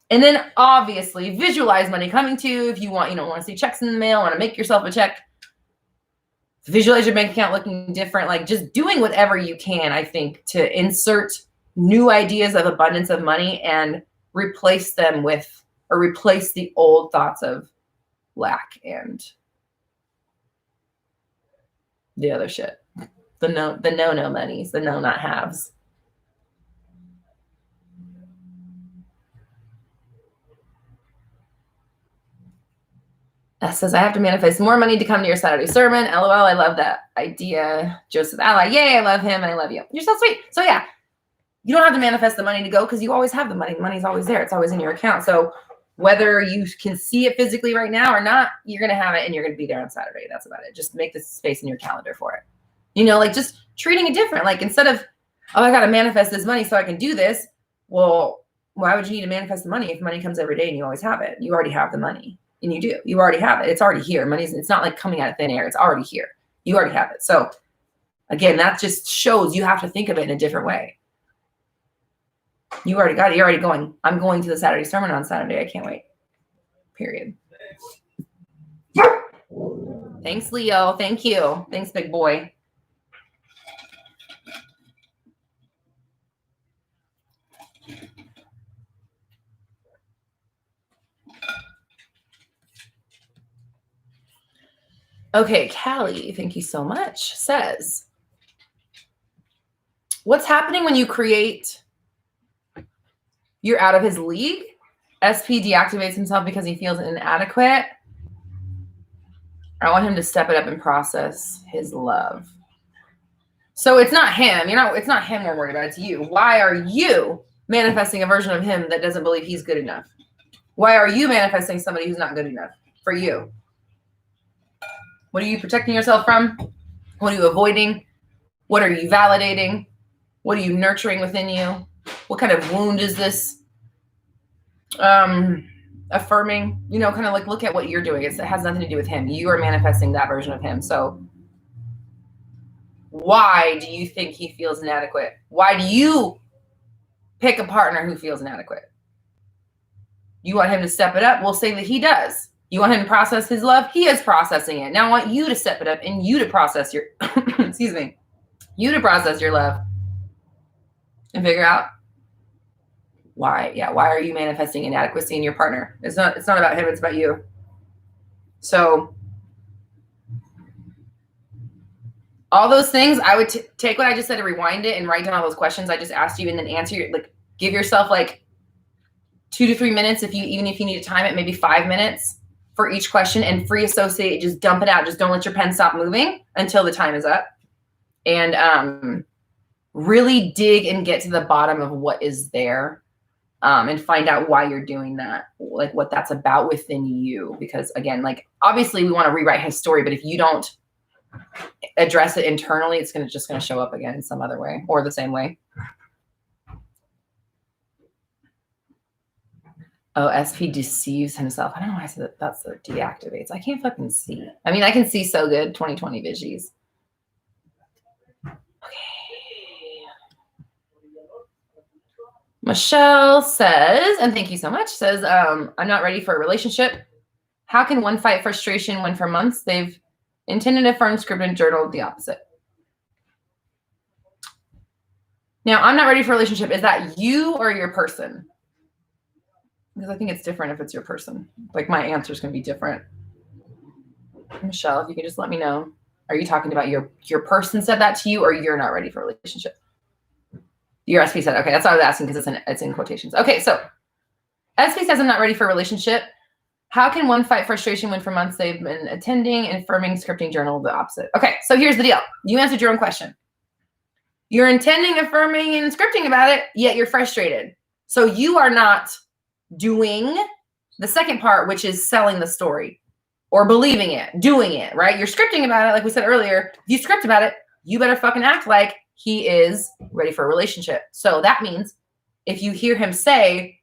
Speaker 1: And then obviously visualize money coming to you. If you want, want to see checks in the mail, want to make yourself a check, visualize your bank account looking different, like just doing whatever you can, I think, to insert new ideas of abundance of money and replace them with, or replace the old thoughts of lack and the other shit. The no monies, the no not haves. Says, I have to manifest more money to come to your Saturday sermon. LOL, I love that idea. Joseph Ally, yay, I love him and I love you. You're so sweet. So yeah, you don't have to manifest the money to go because you always have the money. The money's always there. It's always in your account. So whether you can see it physically right now or not, you're going to have it and you're going to be there on Saturday. That's about it. Just make the space in your calendar for it. Like just treating it different. Like instead of, oh, I got to manifest this money so I can do this. Well, why would you need to manifest the money if money comes every day and you always have it? You already have the money. And you do. You already have it. It's already here. It's not like coming out of thin air. It's already here. You already have it. So again, that just shows you have to think of it in a different way. You already got it. You're already going. I'm going to the Saturday sermon on Saturday. I can't wait. Period. Thanks, Leo. Thank you. Thanks, big boy. Okay, Callie, thank you so much, says, what's happening when you create, you're out of his league? SP deactivates himself because he feels inadequate. I want him to step it up and process his love. So it's not him. It's not him we're worried about. It's you. Why are you manifesting a version of him that doesn't believe he's good enough? Why are you manifesting somebody who's not good enough for you? What are you protecting yourself from? What are you avoiding? What are you validating? What are you nurturing within you? What kind of wound is this affirming? Kind of like look at what you're doing. It has nothing to do with him. You are manifesting that version of him. So why do you think he feels inadequate? Why do you pick a partner who feels inadequate? You want him to step it up? We'll say that he does. You want him to process his love? He is processing it. Now I want you to step it up and you to process your, excuse me, you to process your love and figure out why. Yeah. Why are you manifesting inadequacy in your partner? It's not about him. It's about you. So all those things, I would take what I just said and rewind it and write down all those questions I just asked you, and then answer your, like, give yourself like 2 to 3 minutes, even if you need to time it, maybe 5 minutes for each question, and free associate, just dump it out. Just don't let your pen stop moving until the time is up. And really dig and get to the bottom of what is there, and find out why you're doing that, like what that's about within you. Because again, like, obviously we want to rewrite his story, but if you don't address it internally, it's just going to show up again in some other way or the same way. Oh, SP deceives himself. I don't know why I said that. That's the deactivates. I can't fucking see. I mean, I can see so good. 20/20 visuals. Okay. Michelle says, and thank you so much, says, I'm not ready for a relationship. How can one fight frustration when for months they've intended, affirmed, scripted, journaled the opposite? Now, I'm not ready for a relationship. Is that you or your person? Because I think it's different if it's your person. Like, my answers can be different. Michelle, if you could just let me know. Are you talking about your person said that to you, or you're not ready for a relationship? Your SP said, okay, that's what I was asking, because it's in quotations. Okay, so SP says, I'm not ready for a relationship. How can one fight frustration when for months they've been attending, affirming, scripting, journal the opposite? Okay, so here's the deal. You answered your own question. You're intending, affirming, and scripting about it, yet you're frustrated. So you are not doing the second part, which is selling the story or believing it, doing it, right? You're scripting about it. Like we said earlier, if you script about it, you better fucking act like he is ready for a relationship. So that means if you hear him say,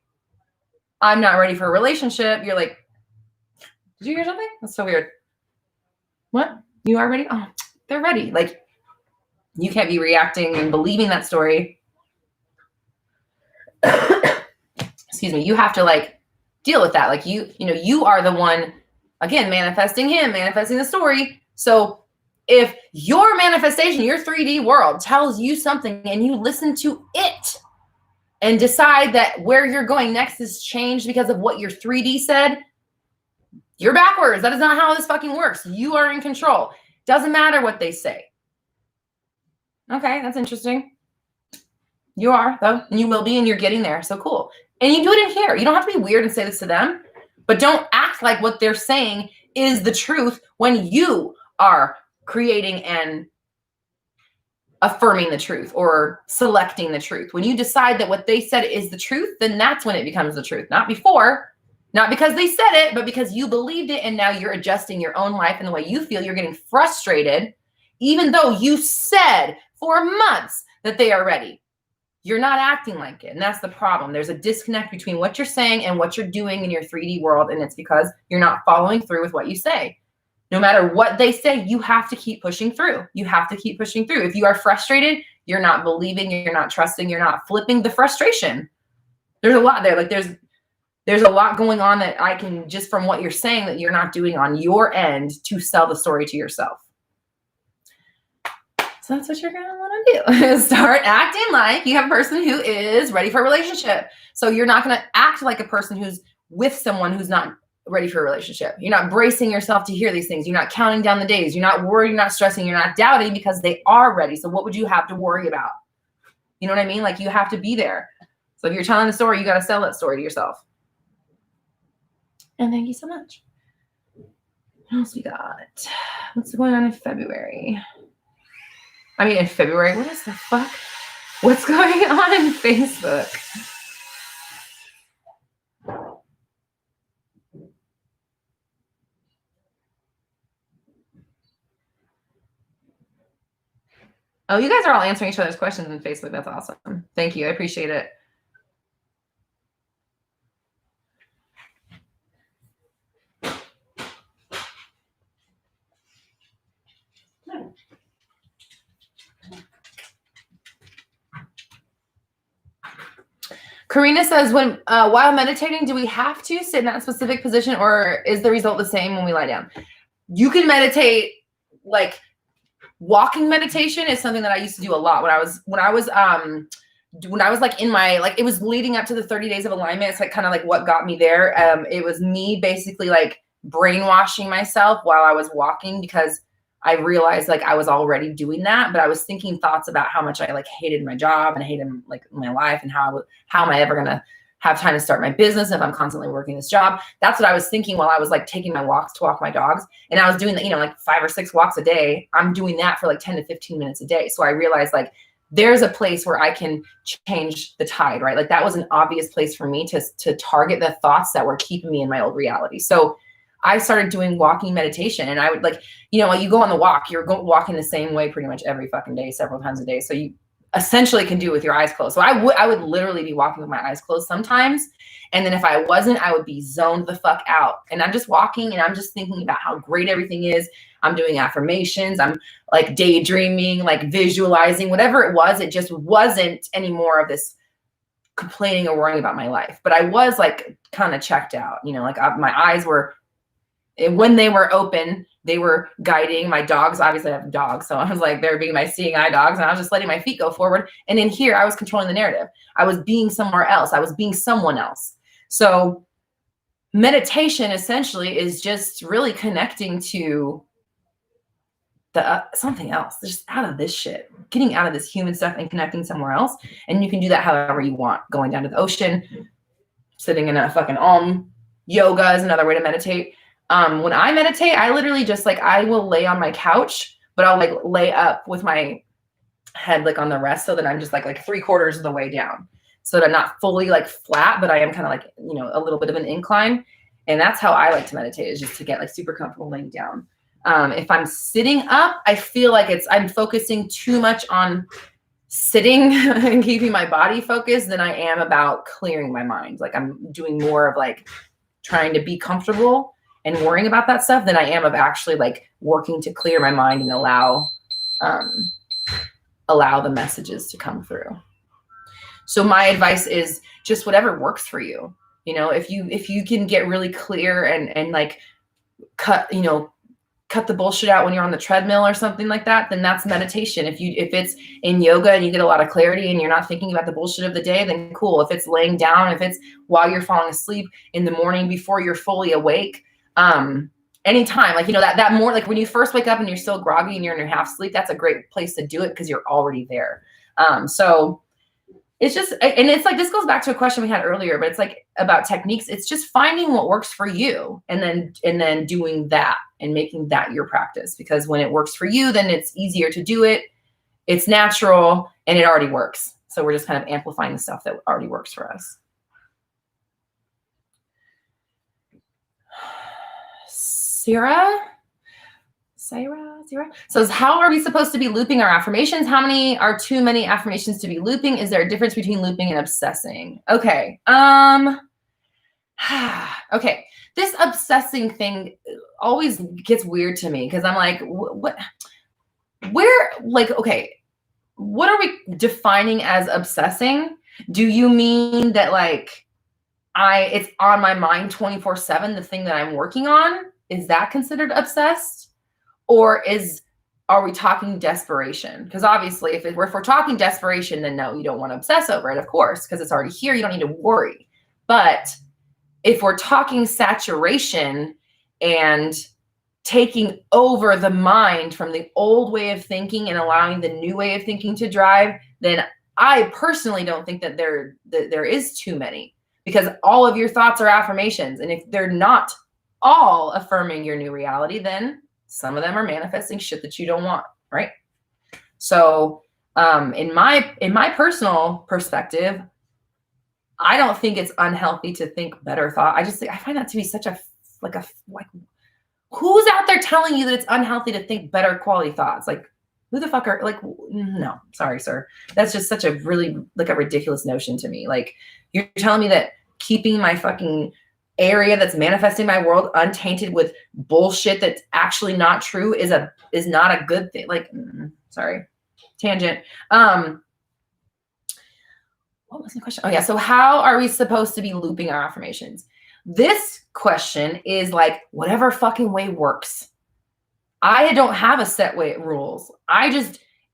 Speaker 1: I'm not ready for a relationship, you're like, did you hear something? That's so weird. What? You are ready? Oh, they're ready. Like, you can't be reacting and believing that story. Excuse me. You have to like deal with that. Like you know, you are the one, again, manifesting him, manifesting the story. So if your manifestation, your 3D world tells you something and you listen to it and decide that where you're going next is changed because of what your 3D said, you're backwards. That is not how this fucking works. You are in control. Doesn't matter what they say. Okay, that's interesting. You are, though, and you will be, and you're getting there. So cool. And you do it in here. You don't have to be weird and say this to them, but don't act like what they're saying is the truth when you are creating and affirming the truth or selecting the truth. When you decide that what they said is the truth, then that's when it becomes the truth. Not before, not because they said it, but because you believed it, and now you're adjusting your own life and the way you feel. You're getting frustrated, even though you said for months that they are ready. You're not acting like it. And that's the problem. There's a disconnect between what you're saying and what you're doing in your 3D world. And it's because you're not following through with what you say. No matter what they say, you have to keep pushing through. You have to keep pushing through. If you are frustrated, you're not believing, you're not trusting, you're not flipping the frustration. There's a lot there. Like there's a lot going on that I can, just from what you're saying, that you're not doing on your end to sell the story to yourself. So that's what you're going to want to do. Start acting like you have a person who is ready for a relationship. So you're not going to act like a person who's with someone who's not ready for a relationship. You're not bracing yourself to hear these things. You're not counting down the days. You're not worried, you're not stressing, you're not doubting, because they are ready. So what would you have to worry about? You know what I mean? Like, you have to be there. So if you're telling the story, you got to sell that story to yourself. And thank you so much. What else we got? What's going on in February? I mean, in February, what is the fuck? What's going on in Facebook? Oh, you guys are all answering each other's questions on Facebook. That's awesome. Thank you. I appreciate it. Karina says, when while meditating, do we have to sit in that specific position, or is the result the same when we lie down? You can meditate. Like, walking meditation is something that I used to do a lot when I was like in my, like, it was leading up to the 30 days of alignment. It's like kind of like what got me there. It was me basically like brainwashing myself while I was walking, because I realized like I was already doing that, but I was thinking thoughts about how much I like hated my job and I hated like my life and how am I ever going to have time to start my business if I'm constantly working this job. That's what I was thinking while I was like taking my walks to walk my dogs. And I was doing, you know, like 5 or 6 walks a day. I'm doing that for like 10 to 15 minutes a day. So I realized like there's a place where I can change the tide, right? Like that was an obvious place for me to target the thoughts that were keeping me in my old reality. So I started doing walking meditation, and I would like, you know, you go on the walk, you're walking the same way pretty much every fucking day, several times a day. So you essentially can do it with your eyes closed. So I would literally be walking with my eyes closed sometimes. And then if I wasn't, I would be zoned the fuck out. And I'm just walking and I'm just thinking about how great everything is. I'm doing affirmations. I'm like daydreaming, like visualizing, whatever it was. It just wasn't any more of this complaining or worrying about my life. But I was like kind of checked out, you know, like my eyes were, when they were open, they were guiding my dogs. Obviously I have dogs. So I was like, they're being my seeing eye dogs, and I was just letting my feet go forward. And in here, I was controlling the narrative. I was being somewhere else. I was being someone else. So meditation essentially is just really connecting to the something else, just out of this shit, getting out of this human stuff and connecting somewhere else. And you can do that however you want. Going down to the ocean, sitting in a fucking yoga is another way to meditate. When I meditate, I literally just like, I will lay on my couch, but I'll like lay up with my head like on the rest, so that I'm just like 3/4 of the way down, so that I'm not fully like flat, but I am kind of like, you know, a little bit of an incline. And that's how I like to meditate, is just to get like super comfortable laying down. If I'm sitting up, I feel like I'm focusing too much on sitting and keeping my body focused than I am about clearing my mind. Like I'm doing more of like trying to be comfortable and worrying about that stuff than I am of actually like working to clear my mind and allow the messages to come through. So my advice is just whatever works for you. You know, if you can get really clear and like cut the bullshit out when you're on the treadmill or something like that, then that's meditation. If it's in yoga and you get a lot of clarity and you're not thinking about the bullshit of the day, then cool. If it's laying down, if it's while you're falling asleep in the morning before you're fully awake, anytime, like, you know, that more like when you first wake up and you're still groggy and you're in your half sleep, that's a great place to do it because you're already there. So it's just, and it's like, this goes back to a question we had earlier, but it's like about techniques. It's just finding what works for you and then doing that and making that your practice, because when it works for you, then it's easier to do it. It's natural and it already works. So we're just kind of amplifying the stuff that already works for us. Sarah says, how are we supposed to be looping our affirmations? How many are too many affirmations to be looping? Is there a difference between looping and obsessing? Okay. Okay. This obsessing thing always gets weird to me, because I'm like, okay, what are we defining as obsessing? Do you mean that like it's on my mind 24/7, the thing that I'm working on? Is that considered obsessed? Or are we talking desperation? Because obviously if we're talking desperation, then no, you don't want to obsess over it, of course, because it's already here. You don't need to worry. But if we're talking saturation and taking over the mind from the old way of thinking and allowing the new way of thinking to drive, then I personally don't think that there is too many, because all of your thoughts are affirmations. And if they're not all affirming your new reality, then some of them are manifesting shit that you don't want, right? So in my personal perspective, I don't think it's unhealthy to think better thought. I find that to be such a who's out there telling you that it's unhealthy to think better quality thoughts? Like, who the fuck are, like, no, sorry, sir. That's just such a really like a ridiculous notion to me. Like, you're telling me that keeping my fucking area that's manifesting my world untainted with bullshit that's actually not true is not a good thing. Like, sorry, tangent. What was the question? Oh yeah. So how are we supposed to be looping our affirmations? This question is like, whatever fucking way works. I don't have a set way rules.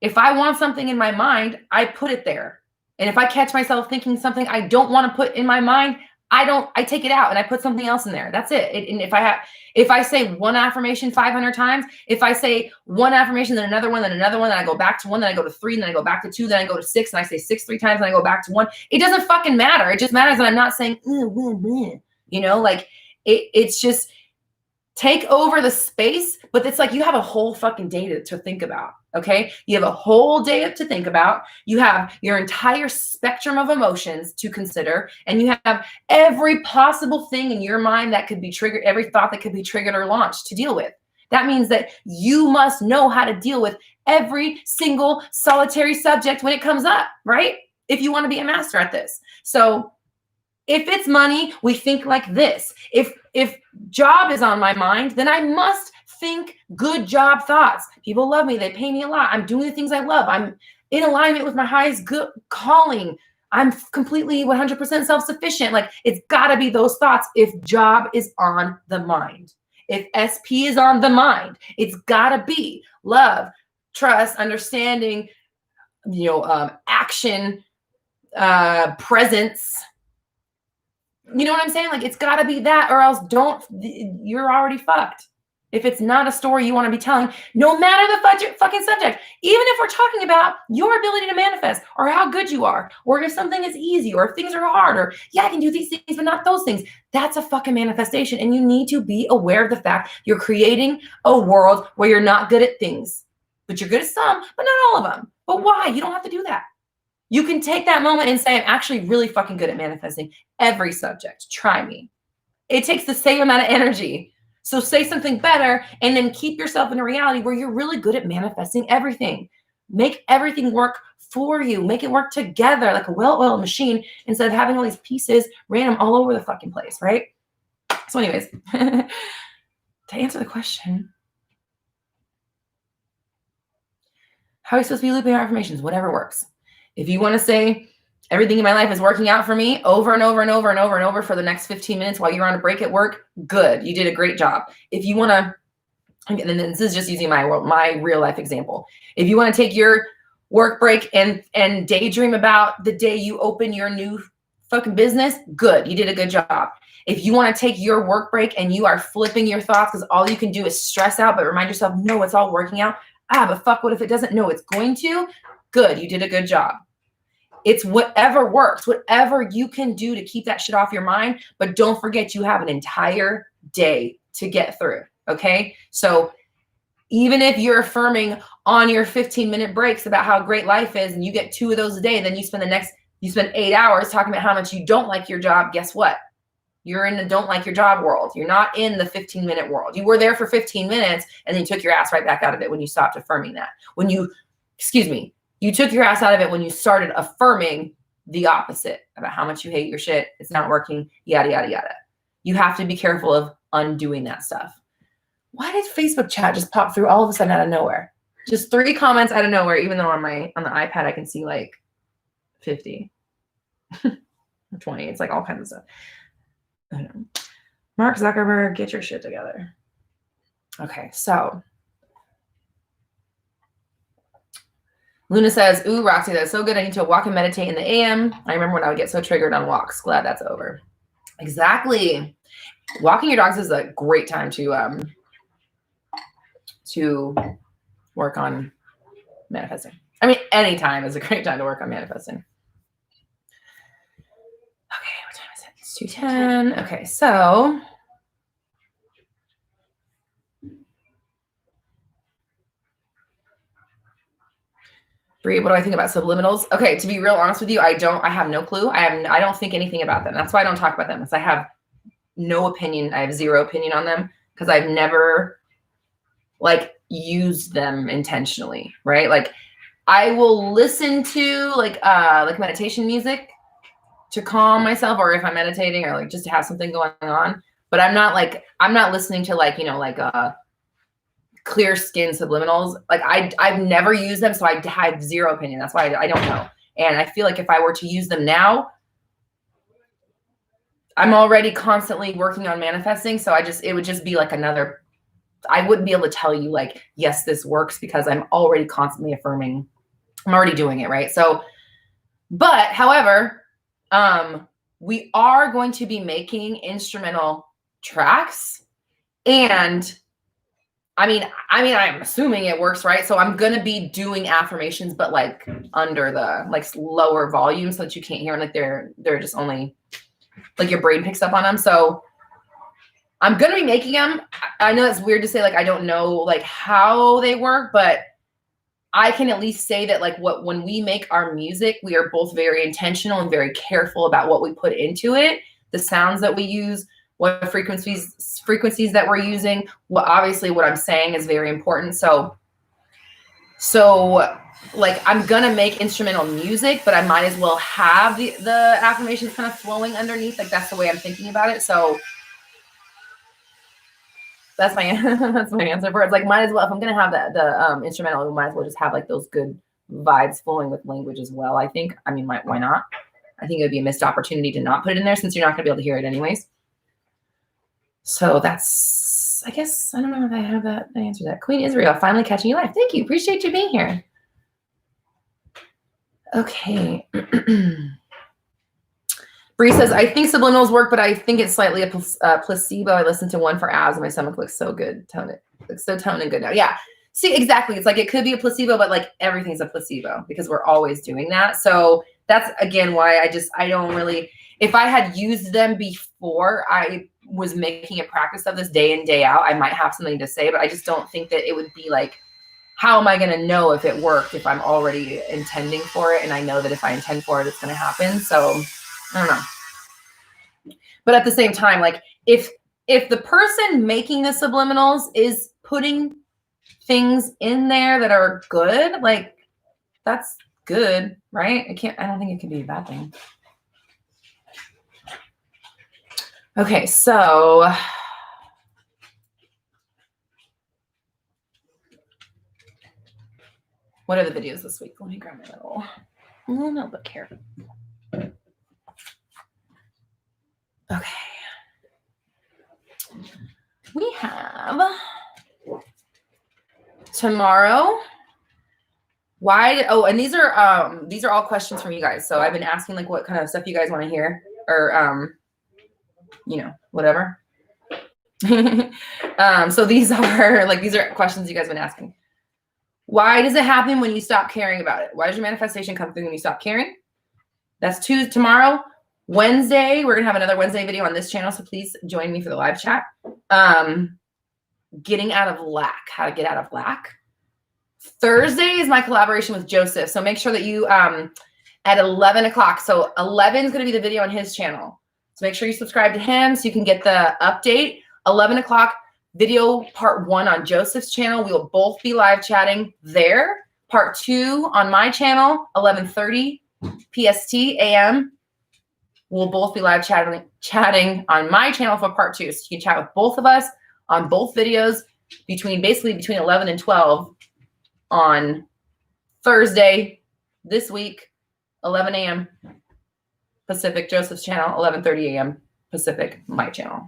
Speaker 1: If I want something in my mind, I put it there. And if I catch myself thinking something I don't want to put in my mind, I take it out and I put something else in there. That's it. And if I say one affirmation 500 times, if I say one affirmation, then another one, then I go back to one, then I go to 3, and then I go back to 2, then I go to 6, and I say 6 3 times, and I go back to 1. It doesn't fucking matter. It just matters that I'm not saying, like it's just take over the space, but it's like you have a whole fucking day to think about. Okay. You have a whole day to think about. You have your entire spectrum of emotions to consider, and you have every possible thing in your mind that could be triggered, every thought that could be triggered or launched to deal with. That means that you must know how to deal with every single solitary subject when it comes up, right? If you want to be a master at this. So if it's money, we think like this. If job is on my mind, then I must think good job thoughts. People love me. They pay me a lot. I'm doing the things I love. I'm in alignment with my highest good calling. I'm completely 100% self-sufficient. Like, it's got to be those thoughts if job is on the mind. If SP is on the mind, it's got to be love, trust, understanding, action, presence. You know what I'm saying? Like, it's got to be that, or else you're already fucked. If it's not a story you want to be telling, no matter the fucking subject, even if we're talking about your ability to manifest, or how good you are, or if something is easy, or if things are hard, or I can do these things, but not those things. That's a fucking manifestation. And you need to be aware of the fact you're creating a world where you're not good at things, but you're good at some, but not all of them. But why? You don't have to do that. You can take that moment and say, I'm actually really fucking good at manifesting every subject. Try me. It takes the same amount of energy. So say something better, and then keep yourself in a reality where you're really good at manifesting everything. Make everything work for you. Make it work together like a well-oiled machine, instead of having all these pieces random all over the fucking place, right? So anyways, to answer the question, how are you supposed to be looping our affirmations? Whatever works. If you want to say everything in my life is working out for me over and over and over and over and over for the next 15 minutes while you're on a break at work, good. You did a great job. If you want to, and this is just using my real life example. If you want to take your work break and daydream about the day you open your new fucking business, good. You did a good job. If you want to take your work break and you are flipping your thoughts because all you can do is stress out, but remind yourself, no, it's all working out. But fuck, what if it doesn't? No, it's going to. Good. You did a good job. It's whatever works, whatever you can do to keep that shit off your mind. But don't forget, you have an entire day to get through. Okay. So even if you're affirming on your 15-minute breaks about how great life is, and you get 2 of those a day, and then you spend 8 hours talking about how much you don't like your job. Guess what? You're in the don't like your job world. You're not in the 15-minute world. You were there for 15 minutes and then you took your ass right back out of it when you stopped affirming that. You took your ass out of it when you started affirming the opposite about how much you hate your shit. It's not working, yada, yada, yada. You have to be careful of undoing that stuff. Why did Facebook chat just pop through all of a sudden out of nowhere? Just 3 comments out of nowhere, even though on the iPad I can see like 50 or 20. It's like all kinds of stuff. I don't know. Mark Zuckerberg, get your shit together. Okay, so Luna says, ooh, Roxy, that's so good. I need to walk and meditate in the AM. I remember when I would get so triggered on walks. Glad that's over. Exactly. Walking your dogs is a great time to work on manifesting. I mean, any time is a great time to work on manifesting. Okay, what time is it? It's 2:10. Okay, so Bree, what do I think about subliminals? Okay, to be real honest with you, I have no clue. I don't think anything about them. That's why I don't talk about them, because I have no opinion. I have zero opinion on them because I've never used them intentionally, right? Like, I will listen to like meditation music to calm myself, or if I'm meditating, or like just to have something going on. But I'm not listening to clear skin subliminals. Like, I've never used them, so I have zero opinion. That's why I don't know. And I feel like if I were to use them now, I'm already constantly working on manifesting. So it would just be like another, I wouldn't be able to tell you like, yes, this works, because I'm already constantly affirming. I'm already doing it. Right. So, but however, we are going to be making instrumental tracks, and I'm assuming it works, right? So I'm going to be doing affirmations, but like under the like lower volume so that you can't hear them. Like they're just only like your brain picks up on them. So I'm going to be making them. I know it's weird to say, like, I don't know like how they work, but I can at least say that like when we make our music, we are both very intentional and very careful about what we put into it, the sounds that we use, what frequencies that we're using. What I'm saying is very important. So like I'm gonna make instrumental music, but I might as well have the affirmations kind of flowing underneath. Like that's the way I'm thinking about it. So that's my answer for it. It's like, might as well, if I'm gonna have the instrumental, we might as well just have like those good vibes flowing with language as well. I think. I mean, why not? I think it would be a missed opportunity to not put it in there since you're not gonna be able to hear it anyways. So that's, I guess, I don't know if I have that. I answered that. Queen Israel, finally catching you live. Thank you. Appreciate you being here. Okay. Bree says, I think subliminals work, but I think it's slightly a placebo. I listened to one for abs and my stomach looks so good. Looks so toned and good now. Yeah. See, exactly. It's like it could be a placebo, but like everything's a placebo because we're always doing that. So that's, again, why I don't really, if I had used them before I was making a practice of this day in, day out, I might have something to say, but I just don't think that it would be like, how am I going to know if it worked if I'm already intending for it? And I know that if I intend for it, it's going to happen. So I don't know. But at the same time, like if the person making the subliminals is putting things in there that are good, like that's good, right? I don't think it could be a bad thing. Okay, so what are the videos this week? Let me grab my little notebook here. Okay. We have tomorrow. And these are all questions from you guys. So I've been asking like what kind of stuff you guys want to hear or whatever. So these are questions you guys have been asking. Why does it happen when you stop caring about it? Why does your manifestation come through when you stop caring? That's tomorrow. Wednesday, we're going to have another Wednesday video on this channel, so please join me for the live chat. Getting out of lack, how to get out of lack. Thursday is my collaboration with Joseph, so make sure that you, at 11 o'clock, so 11 is going to be the video on his channel. So make sure you subscribe to him so you can get the update. 11 o'clock, video part 1 on Joseph's channel. We will both be live chatting there. Part 2 on my channel, 11:30 PST AM. We'll both be live chatting on my channel for part 2. So you can chat with both of us on both videos between 11 and 12 on Thursday this week, 11 a.m. Pacific, Joseph's channel, 11:30 a.m. Pacific, my channel.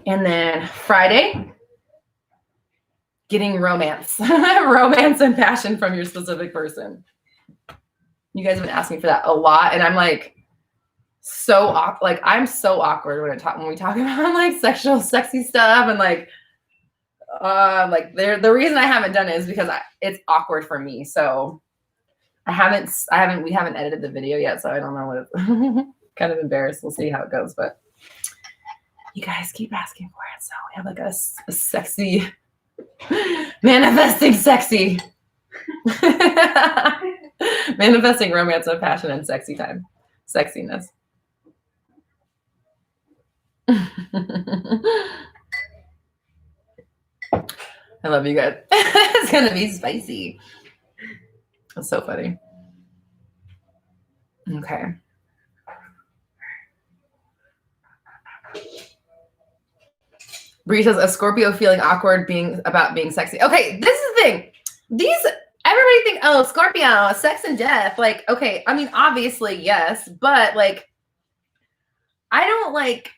Speaker 1: And then Friday, getting romance, romance and passion from your specific person. You guys have been asking for that a lot. And I'm like, I'm so awkward when we talk about like sexual, sexy stuff. And the reason I haven't done it is because it's awkward for me. So we haven't edited the video yet. So I don't know what it's kind of embarrassed. We'll see how it goes, but you guys keep asking for it. So we have like a sexy, manifesting sexy, manifesting romance of passion and sexy time, sexiness. I love you guys. It's going to be spicy. That's so funny. Okay. Bree says, a Scorpio feeling awkward about being sexy. Okay, this is the thing. Everybody think, oh, Scorpio, sex and death. Like, okay, I mean, obviously, yes, but like, I don't like,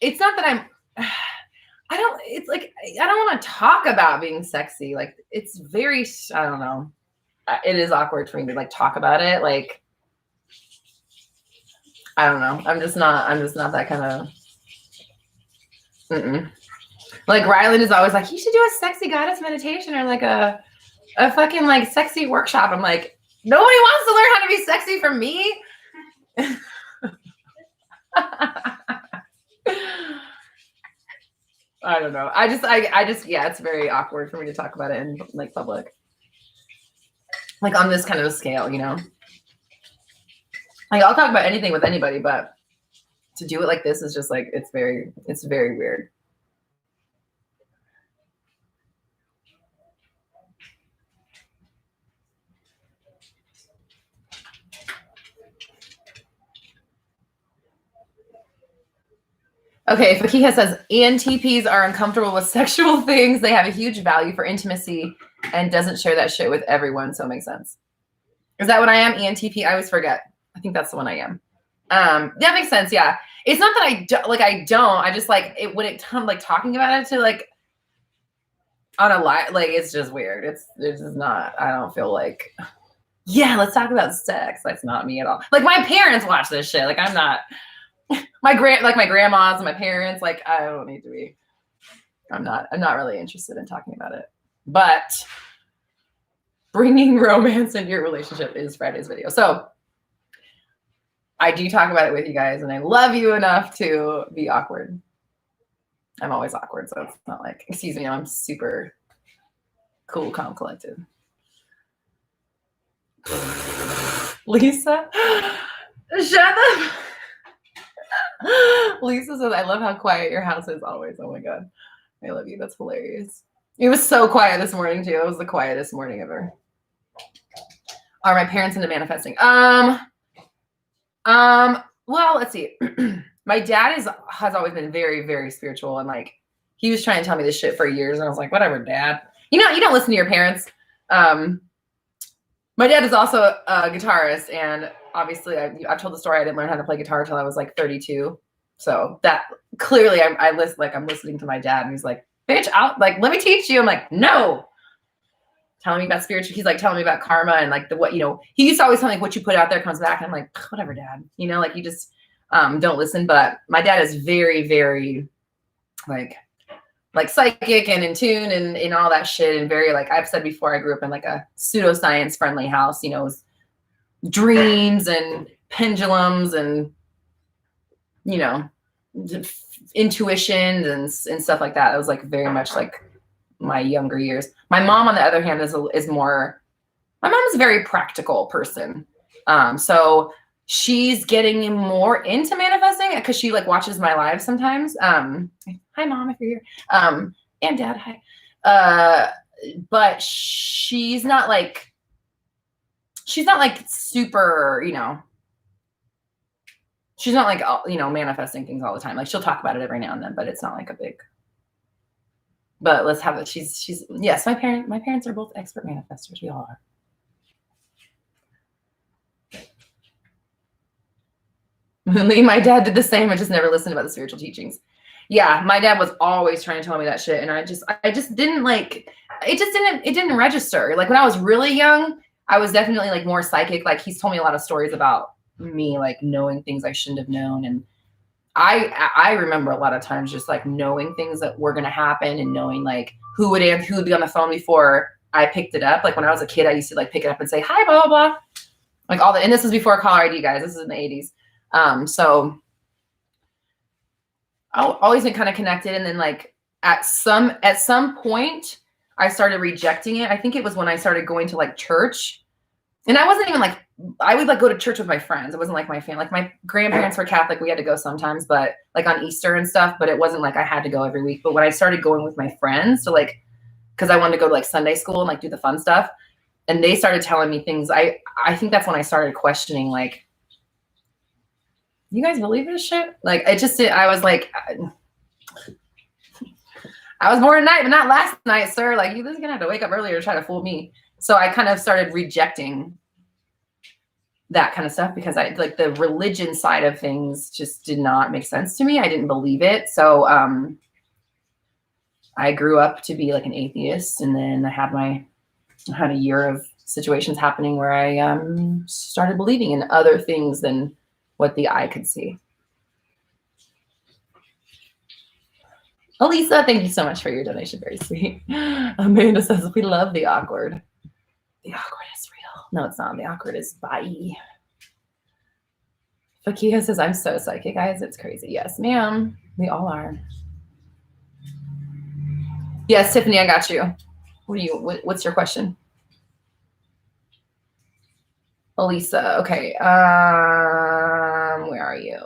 Speaker 1: it's not that I don't want to talk about being sexy. Like, it's very, I don't know. It is awkward for me to like talk about it. Like, I don't know. I'm just not that kind of. Like Rylan is always like, you should do a sexy goddess meditation or like a fucking like sexy workshop. I'm like, nobody wants to learn how to be sexy from me. I don't know. I just, yeah, it's very awkward for me to talk about it in like public. Like on this kind of a scale, you know? Like I'll talk about anything with anybody, but to do it like this is just like, it's very weird. Okay, Fakiha says ENTPs are uncomfortable with sexual things. They have a huge value for intimacy and doesn't share that shit with everyone. So it makes sense. Is that what I am? ENTP? I always forget. I think that's the one I am. That makes sense. Yeah. It's not that I don't. I just like it when it comes like talking about it to like on a live, like it's just weird. It's just not. I don't feel like. Yeah, let's talk about sex. That's not me at all. Like my parents watch this shit. Like I'm not. My grandmas and my parents, like I don't need to be. I'm not really interested in talking about it. But bringing romance into your relationship is Friday's video. So I do talk about it with you guys, and I love you enough to be awkward. I'm always awkward, so it's not like, excuse me, I'm super cool, calm, collected. Lisa, shut up. Lisa says, I love how quiet your house is always. Oh my God. I love you. That's hilarious. It was so quiet this morning too. It was the quietest morning ever. Are my parents into manifesting? Well, let's see. My dad has always been very, very spiritual, and like he was trying to tell me this shit for years, and I was like, whatever, Dad. You know, you don't listen to your parents. My dad is also a guitarist, and obviously I've told the story. I didn't learn how to play guitar until I was like 32. So that clearly I'm listening to my dad, and he's like, bitch, let me teach you. I'm like, no. Telling me about spiritual. He's like telling me about karma and like he used to always tell me what you put out there comes back. And I'm like, whatever, Dad, like you just don't listen. But my dad is very, very like psychic and in tune and all that shit. And very, like I've said before, I grew up in like a pseudoscience friendly house, dreams and pendulums and, intuitions and stuff like that. It was like very much like my younger years. My mom, on the other hand, is more, my mom's a very practical person. So she's getting more into manifesting because she like watches my live sometimes. Hi Mom, if you're here. And Dad, hi. But she's not like super, she's not like, manifesting things all the time. Like she'll talk about it every now and then, but it's not like a big, but let's have it. She's yes, my parents are both expert manifestors. We all are. My dad did the same. I just never listened about the spiritual teachings. Yeah, my dad was always trying to tell me that shit, and I just didn't like it. It didn't register. Like when I was really young, I was definitely like more psychic. Like he's told me a lot of stories about me like knowing things I shouldn't have known, and I remember a lot of times just like knowing things that were gonna happen and knowing like who would be on the phone before I picked it up. Like when I was a kid, I used to like pick it up and say hi, blah blah blah, like all and this was before caller ID, guys. This is in the 80s. So I've always been kind of connected. And then like at some point I started rejecting it. I think it was when I started going to like church, and I wasn't even like, I would like go to church with my friends. It wasn't like my family, like my grandparents were Catholic. We had to go sometimes, but like on Easter and stuff, but it wasn't like I had to go every week. But when I started going with my friends to like, cause I wanted to go to like Sunday school and like do the fun stuff. And they started telling me things. I think that's when I started questioning, like, you guys believe this shit? Like, I was like, I was born tonight, but not last night, sir. Like, you're gonna have to wake up earlier to try to fool me. So I kind of started rejecting that kind of stuff because I like the religion side of things just did not make sense to me. I didn't believe it. So I grew up to be like an atheist, and then I had a year of situations happening where I started believing in other things than what the eye could see. Elisa, thank you so much for your donation. Very sweet. Amanda says, we love the awkward. The awkward is real. No, it's not. The awkward is bye. Fakia says, I'm so psychic, guys. It's crazy. Yes, ma'am. We all are. Yes, Tiffany, I got you. What's your question? Elisa, okay. Where are you?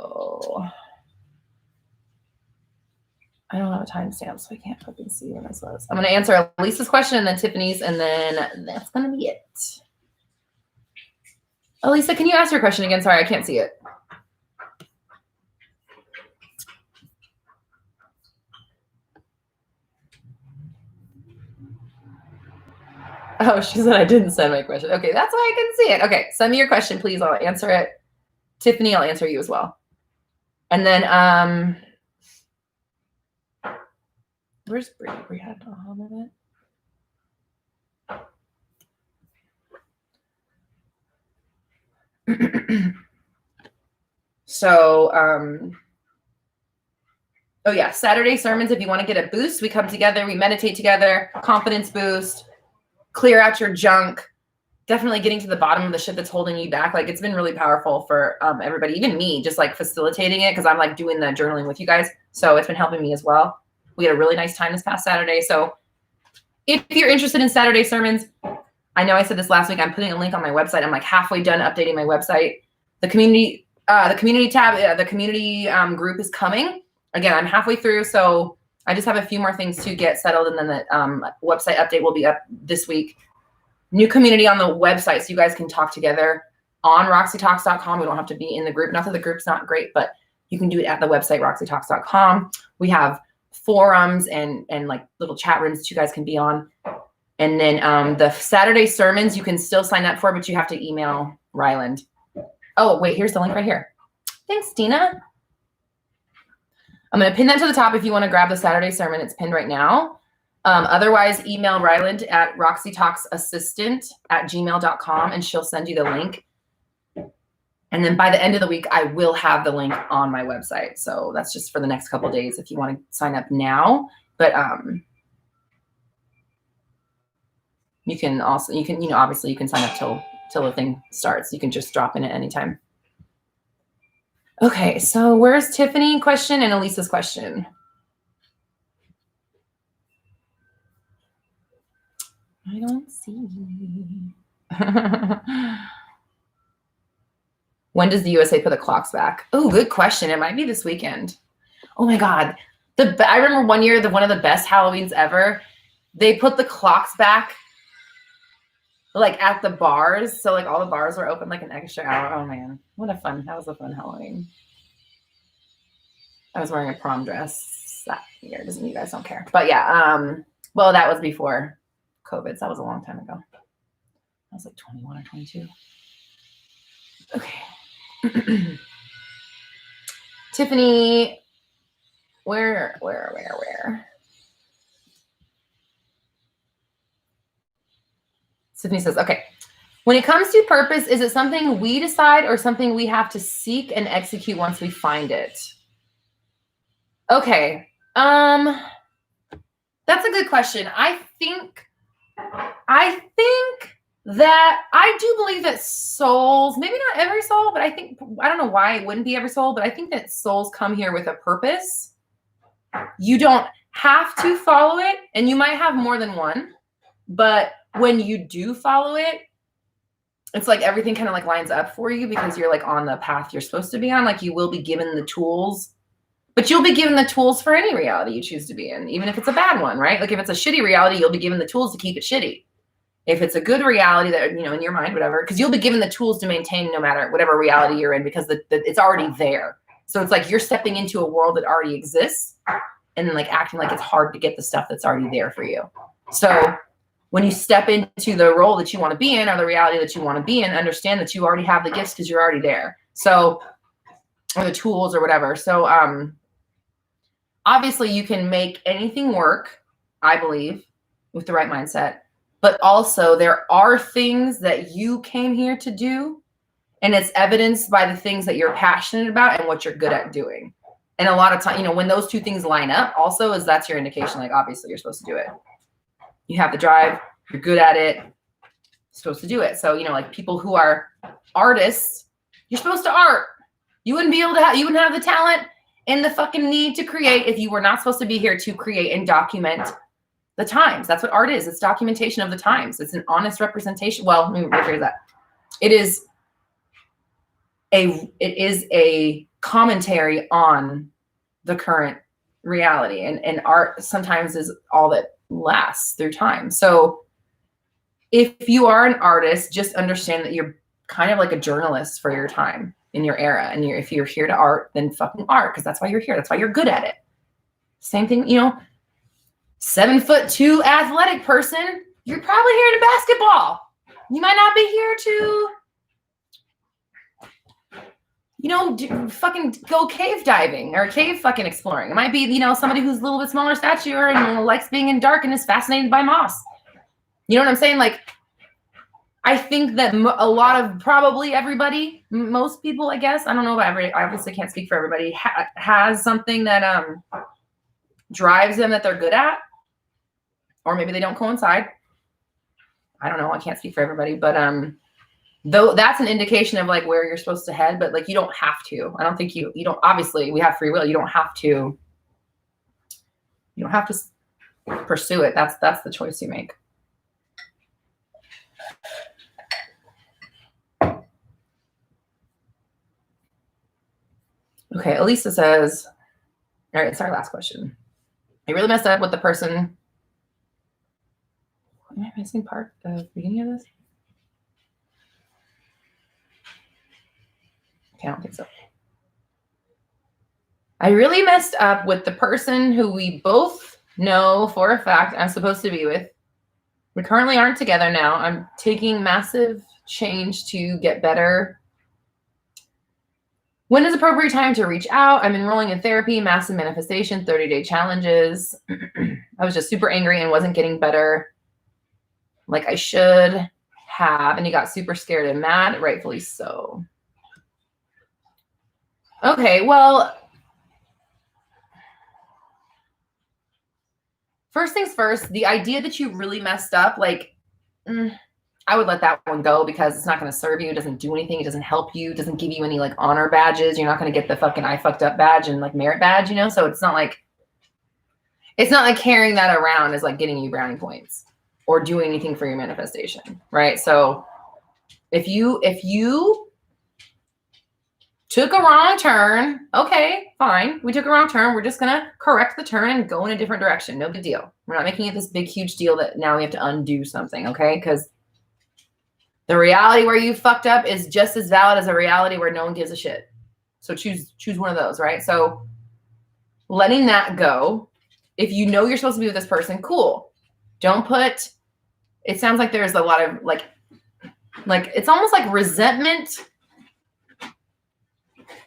Speaker 1: I don't have a timestamp, so I can't fucking see when this was. I'm going to answer Elisa's question and then Tiffany's, and then that's going to be it. Elisa, can you ask your question again? Sorry, I can't see it. Oh, she said I didn't send my question. Okay, that's why I can see it. Okay, send me your question, please. I'll answer it. Tiffany, I'll answer you as well. And then, where's Brie? Brie had a minute. So, oh yeah, Saturday sermons. If you want to get a boost, we come together, we meditate together, confidence boost, clear out your junk, definitely getting to the bottom of the shit that's holding you back. Like, it's been really powerful for everybody, even me, just like facilitating it, because I'm like doing the journaling with you guys. So it's been helping me as well. We had a really nice time this past Saturday. So if you're interested in Saturday sermons, I know I said this last week, I'm putting a link on my website. I'm like halfway done updating my website. The community tab, the community group is coming. Again, I'm halfway through, so I just have a few more things to get settled, and then the website update will be up this week. New community on the website, so you guys can talk together on roxytalks.com. We don't have to be in the group. Not that the group's not great, but you can do it at the website, roxytalks.com. We have forums and like little chat rooms that you guys can be on. And then the Saturday sermons you can still sign up for, but you have to email Ryland. Oh, wait, here's the link right here. Thanks, Dina. I'm going to pin that to the top if you want to grab the Saturday sermon. It's pinned right now. Otherwise, email Ryland at roxytalksassistant@gmail.com, and she'll send you the link. And then by the end of the week, I will have the link on my website. So that's just for the next couple of days if you want to sign up now. But you can also, obviously you can sign up till the thing starts. You can just drop in at any time. Okay, so where's Tiffany question and Elisa's question? I don't see. When does the USA put the clocks back? Oh, good question. It might be this weekend. Oh my God. I remember one year, one of the best Halloweens ever, they put the clocks back like at the bars. So like all the bars were open like an extra hour. Oh man, that was a fun Halloween. I was wearing a prom dress that year. You guys don't care. But yeah, well, that was before COVID. So that was a long time ago. I was like 21 or 22. Okay. Tiffany, where? Tiffany says, okay. When it comes to purpose, is it something we decide or something we have to seek and execute once we find it? Okay. That's a good question. I think that I do believe that souls, maybe not every soul, but I don't know why it wouldn't be every soul, but I think that souls come here with a purpose. You don't have to follow it, and you might have more than one, but when you do follow it, it's like everything kind of like lines up for you because you're like on the path you're supposed to be on. Like you will be given the tools, but you'll be given the tools for any reality you choose to be in, even if it's a bad one, right? Like if it's a shitty reality, you'll be given the tools to keep it shitty. If it's a good reality that, in your mind, whatever, because you'll be given the tools to maintain no matter whatever reality you're in, because it's already there. So it's like you're stepping into a world that already exists and then like acting like it's hard to get the stuff that's already there for you. So when you step into the role that you want to be in or the reality that you want to be in, understand that you already have the gifts because you're already there. So, or the tools or whatever. So obviously you can make anything work, I believe, with the right mindset. But also there are things that you came here to do And it's evidenced by the things that you're passionate about and what you're good at doing. And a lot of time, when those two things line up also that's your indication, like obviously you're supposed to do it. You have the drive, you're good at it, you're supposed to do it. So, like people who are artists, you're supposed to art. You wouldn't be able to you wouldn't have the talent and the fucking need to create if you were not supposed to be here to create and document the times. That's what art is. It's documentation of the times. It's an honest representation. Well, let me rephrase that. It is a commentary on the current reality, and art sometimes is all that lasts through time. So if you are an artist, just understand that you're kind of like a journalist for your time in your era. And if you're here to art, then fucking art, because that's why you're here. That's why you're good at it. Same thing, 7'2" athletic person, you're probably here to basketball. You might not be here to fucking go cave diving or cave fucking exploring. It might be, somebody who's a little bit smaller stature and likes being in dark and is fascinated by moss. You know what I'm saying? Like, I think that a lot of probably everybody, most people, I guess, I don't know about everybody, I obviously can't speak for everybody, has something that drives them that they're good at, or maybe they don't coincide. I don't know. I can't speak for everybody, but though that's an indication of like where you're supposed to head, but like you don't have to. I don't think you don't. Obviously, we have free will. You don't have to pursue it. That's the choice you make. Okay, Elisa says, all right, it's our last question. I really messed up with the person. Am I missing part of the beginning of this? Okay, I don't think so. I really messed up with the person who we both know for a fact I'm supposed to be with. We currently aren't together now. I'm taking massive change to get better. When is appropriate time to reach out? I'm enrolling in therapy, massive manifestation, 30-day challenges. I was just super angry and wasn't getting better like I should have. And he got super scared and mad, rightfully so. Okay, well, first things first, the idea that you really messed up, like, I would let that one go because it's not going to serve you. It doesn't do anything. It doesn't help you. It doesn't give you any like honor badges. You're not going to get the fucking I fucked up badge and like merit badge, So it's not like carrying that around is like getting you brownie points or doing anything for your manifestation, right? So if you took a wrong turn, okay, fine. We took a wrong turn. We're just going to correct the turn and go in a different direction. No big deal. We're not making it this big, huge deal that now we have to undo something, okay? Because the reality where you fucked up is just as valid as a reality where no one gives a shit. So choose one of those, right? So letting that go. If you know you're supposed to be with this person, cool. Don't put, it sounds like there's a lot of like it's almost like resentment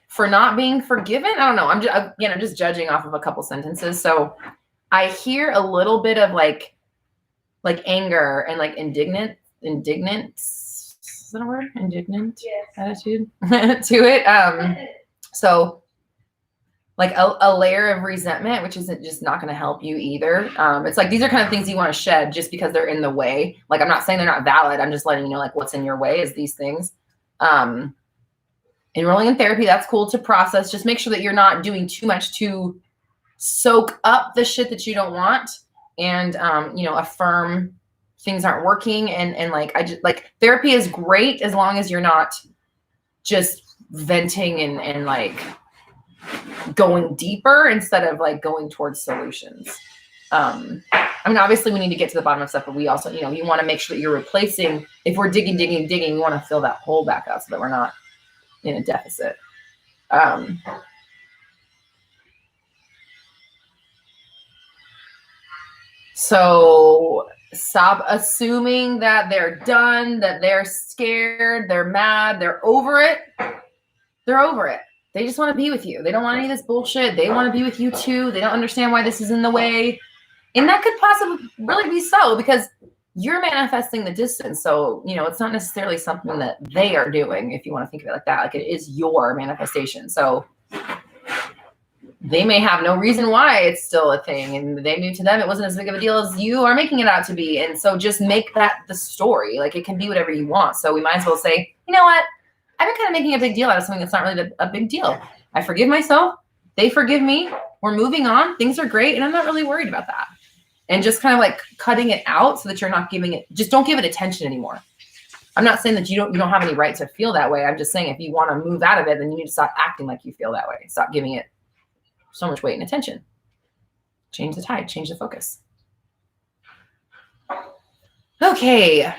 Speaker 1: for not being forgiven. I don't know. I'm just judging off of a couple sentences. So I hear a little bit of like anger and like indignant, is that a word? Indignant attitude to it. So like a layer of resentment, which isn't just not going to help you either. It's like, these are kind of things you want to shed just because they're in the way. Like, I'm not saying they're not valid. I'm just letting you know, like, what's in your way is these things. Enrolling in therapy, that's cool to process. Just make sure that you're not doing too much to soak up the shit that you don't want and, affirm things aren't working. And like, therapy is great as long as you're not just venting and like going deeper instead of like going towards solutions. Obviously we need to get to the bottom of stuff, but we also, you want to make sure that you're replacing, if we're digging, we want to fill that hole back out so that we're not in a deficit. So stop assuming that they're done, that they're scared, they're mad, they're over it. They're over it. They just want to be with you. They don't want any of this bullshit. They want to be with you too. They don't understand why this is in the way. And that could possibly really be so, because you're manifesting the distance. So, it's not necessarily something that they are doing, if you want to think of it like that. Like, it is your manifestation. So they may have no reason why it's still a thing, and they knew to them it wasn't as big of a deal as you are making it out to be. And so just make that the story. Like, it can be whatever you want. So we might as well say, you know what? I've been kind of making a big deal out of something that's not really a big deal. I forgive myself. They forgive me. We're moving on. Things are great. And I'm not really worried about that. And just kind of like cutting it out so that you're not giving it, just don't give it attention anymore. I'm not saying that you don't have any right to feel that way. I'm just saying if you want to move out of it, then you need to stop acting like you feel that way. Stop giving it so much weight and attention. Change the tide, change the focus. Okay.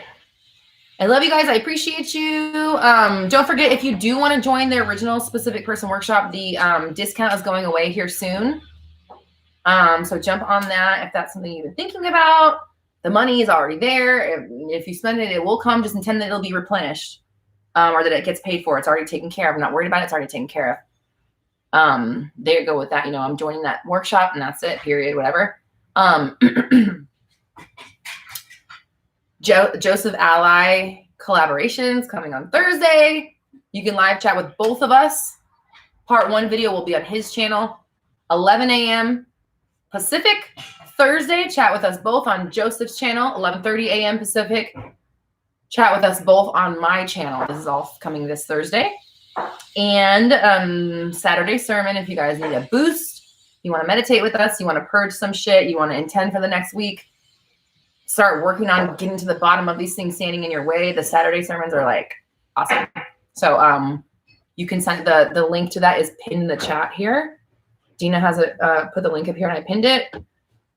Speaker 1: I love you guys. I appreciate you. Don't forget, if you do want to join the original specific person workshop, the discount is going away here soon. So jump on that if that's something you've been thinking about. The money is already there. If you spend it, it will come. Just intend that it'll be replenished, or that it gets paid for. It's already taken care of. I'm not worried about it. It's already taken care of. There you go with that. I'm joining that workshop and that's it, period, whatever. Joseph Ally collaborations coming on Thursday. You can live chat with both of us. Part 1 video will be on his channel, 11 a.m. Pacific. Thursday, chat with us both on Joseph's channel, 11:30 a.m. Pacific. Chat with us both on my channel. This is all coming this Thursday. And Saturday sermon, if you guys need a boost, you want to meditate with us, you want to purge some shit, you want to intend for the next week, start working on getting to the bottom of these things standing in your way. The Saturday sermons are like awesome. So you can send the link to that is pinned in the chat here. Dina has put the link up here and I pinned it.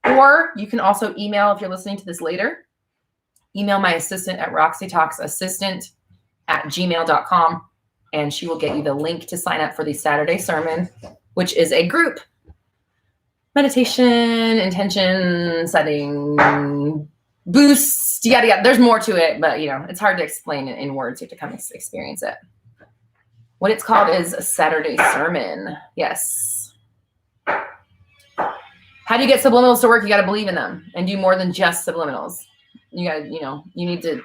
Speaker 1: Or you can also email, if you're listening to this later, email my assistant at roxytalksassistant@gmail.com. And she will get you the link to sign up for the Saturday sermon, which is a group meditation, intention setting, boost, yada, yada. There's more to it, but it's hard to explain it in words. You have to come experience it. What it's called is a Saturday sermon. Yes. How do you get subliminals to work? You got to believe in them and do more than just subliminals. You got to, you need to,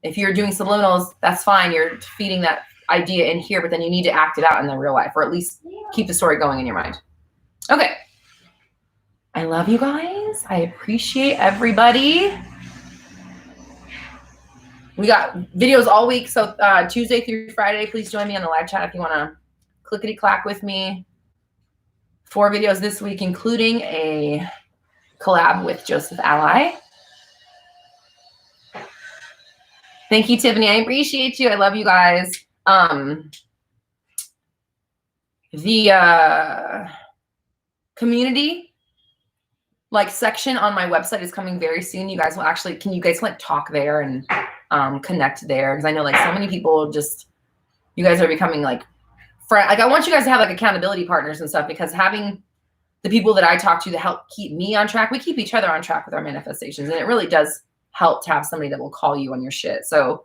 Speaker 1: if you're doing subliminals, that's fine. You're feeding that idea in here, but then you need to act it out in the real life, or at least keep the story going in your mind. Okay. I love you guys. I appreciate everybody. We got videos all week. So Tuesday through Friday, please join me on the live chat if you want to clickety clack with me. 4 videos this week, including a collab with Joseph Ally. Thank you, Tiffany. I appreciate you. I love you guys. The community section on my website is coming very soon. You guys will actually, you guys talk there and connect there? Because I know so many people you guys are becoming I want you guys to have accountability partners and stuff, because having the people that I talk to help keep me on track, we keep each other on track with our manifestations. And it really does help to have somebody that will call you on your shit. So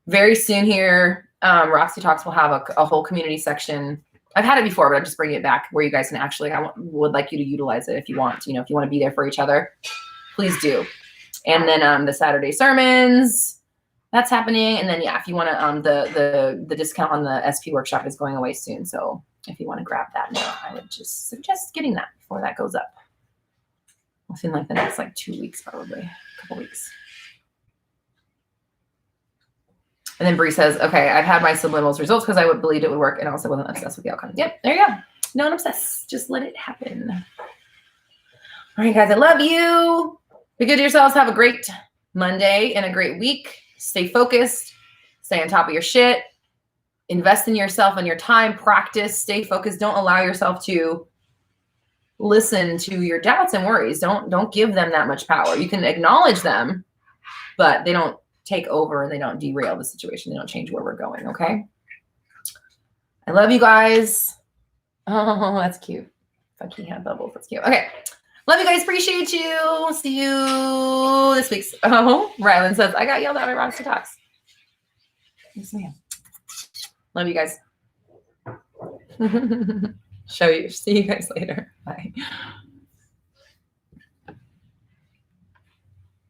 Speaker 1: very soon here, Roxy Talks will have a whole community section. I've had it before, but I'm just bringing it back where you guys can actually, would like you to utilize it if you want. If you want to be there for each other, please do. And then the Saturday sermons, that's happening. And then, yeah, if you want to, the discount on the SP workshop is going away soon. So if you want to grab that now, I would just suggest getting that before that goes up. Within the next 2 weeks, probably a couple weeks. And then Bree says, okay, I've had my subliminals results because I would believe it would work and also wasn't obsessed with the outcome. Yep, there you go. Don't obsess. Just let it happen. All right, guys, I love you. Be good to yourselves. Have a great Monday and a great week. Stay focused. Stay on top of your shit. Invest in yourself and your time. Practice. Stay focused. Don't allow yourself to listen to your doubts and worries. Don't give them that much power. You can acknowledge them, but they don't take over. They don't derail the situation. They don't change where we're going. Okay. I love you guys. Oh, that's cute. Funky hand bubbles. That's cute. Okay. Love you guys. Appreciate you. See you this week. Oh, Rylan says, I got yelled at by Roxy Talks. Yes, ma'am. Love you guys. See you guys later. Bye.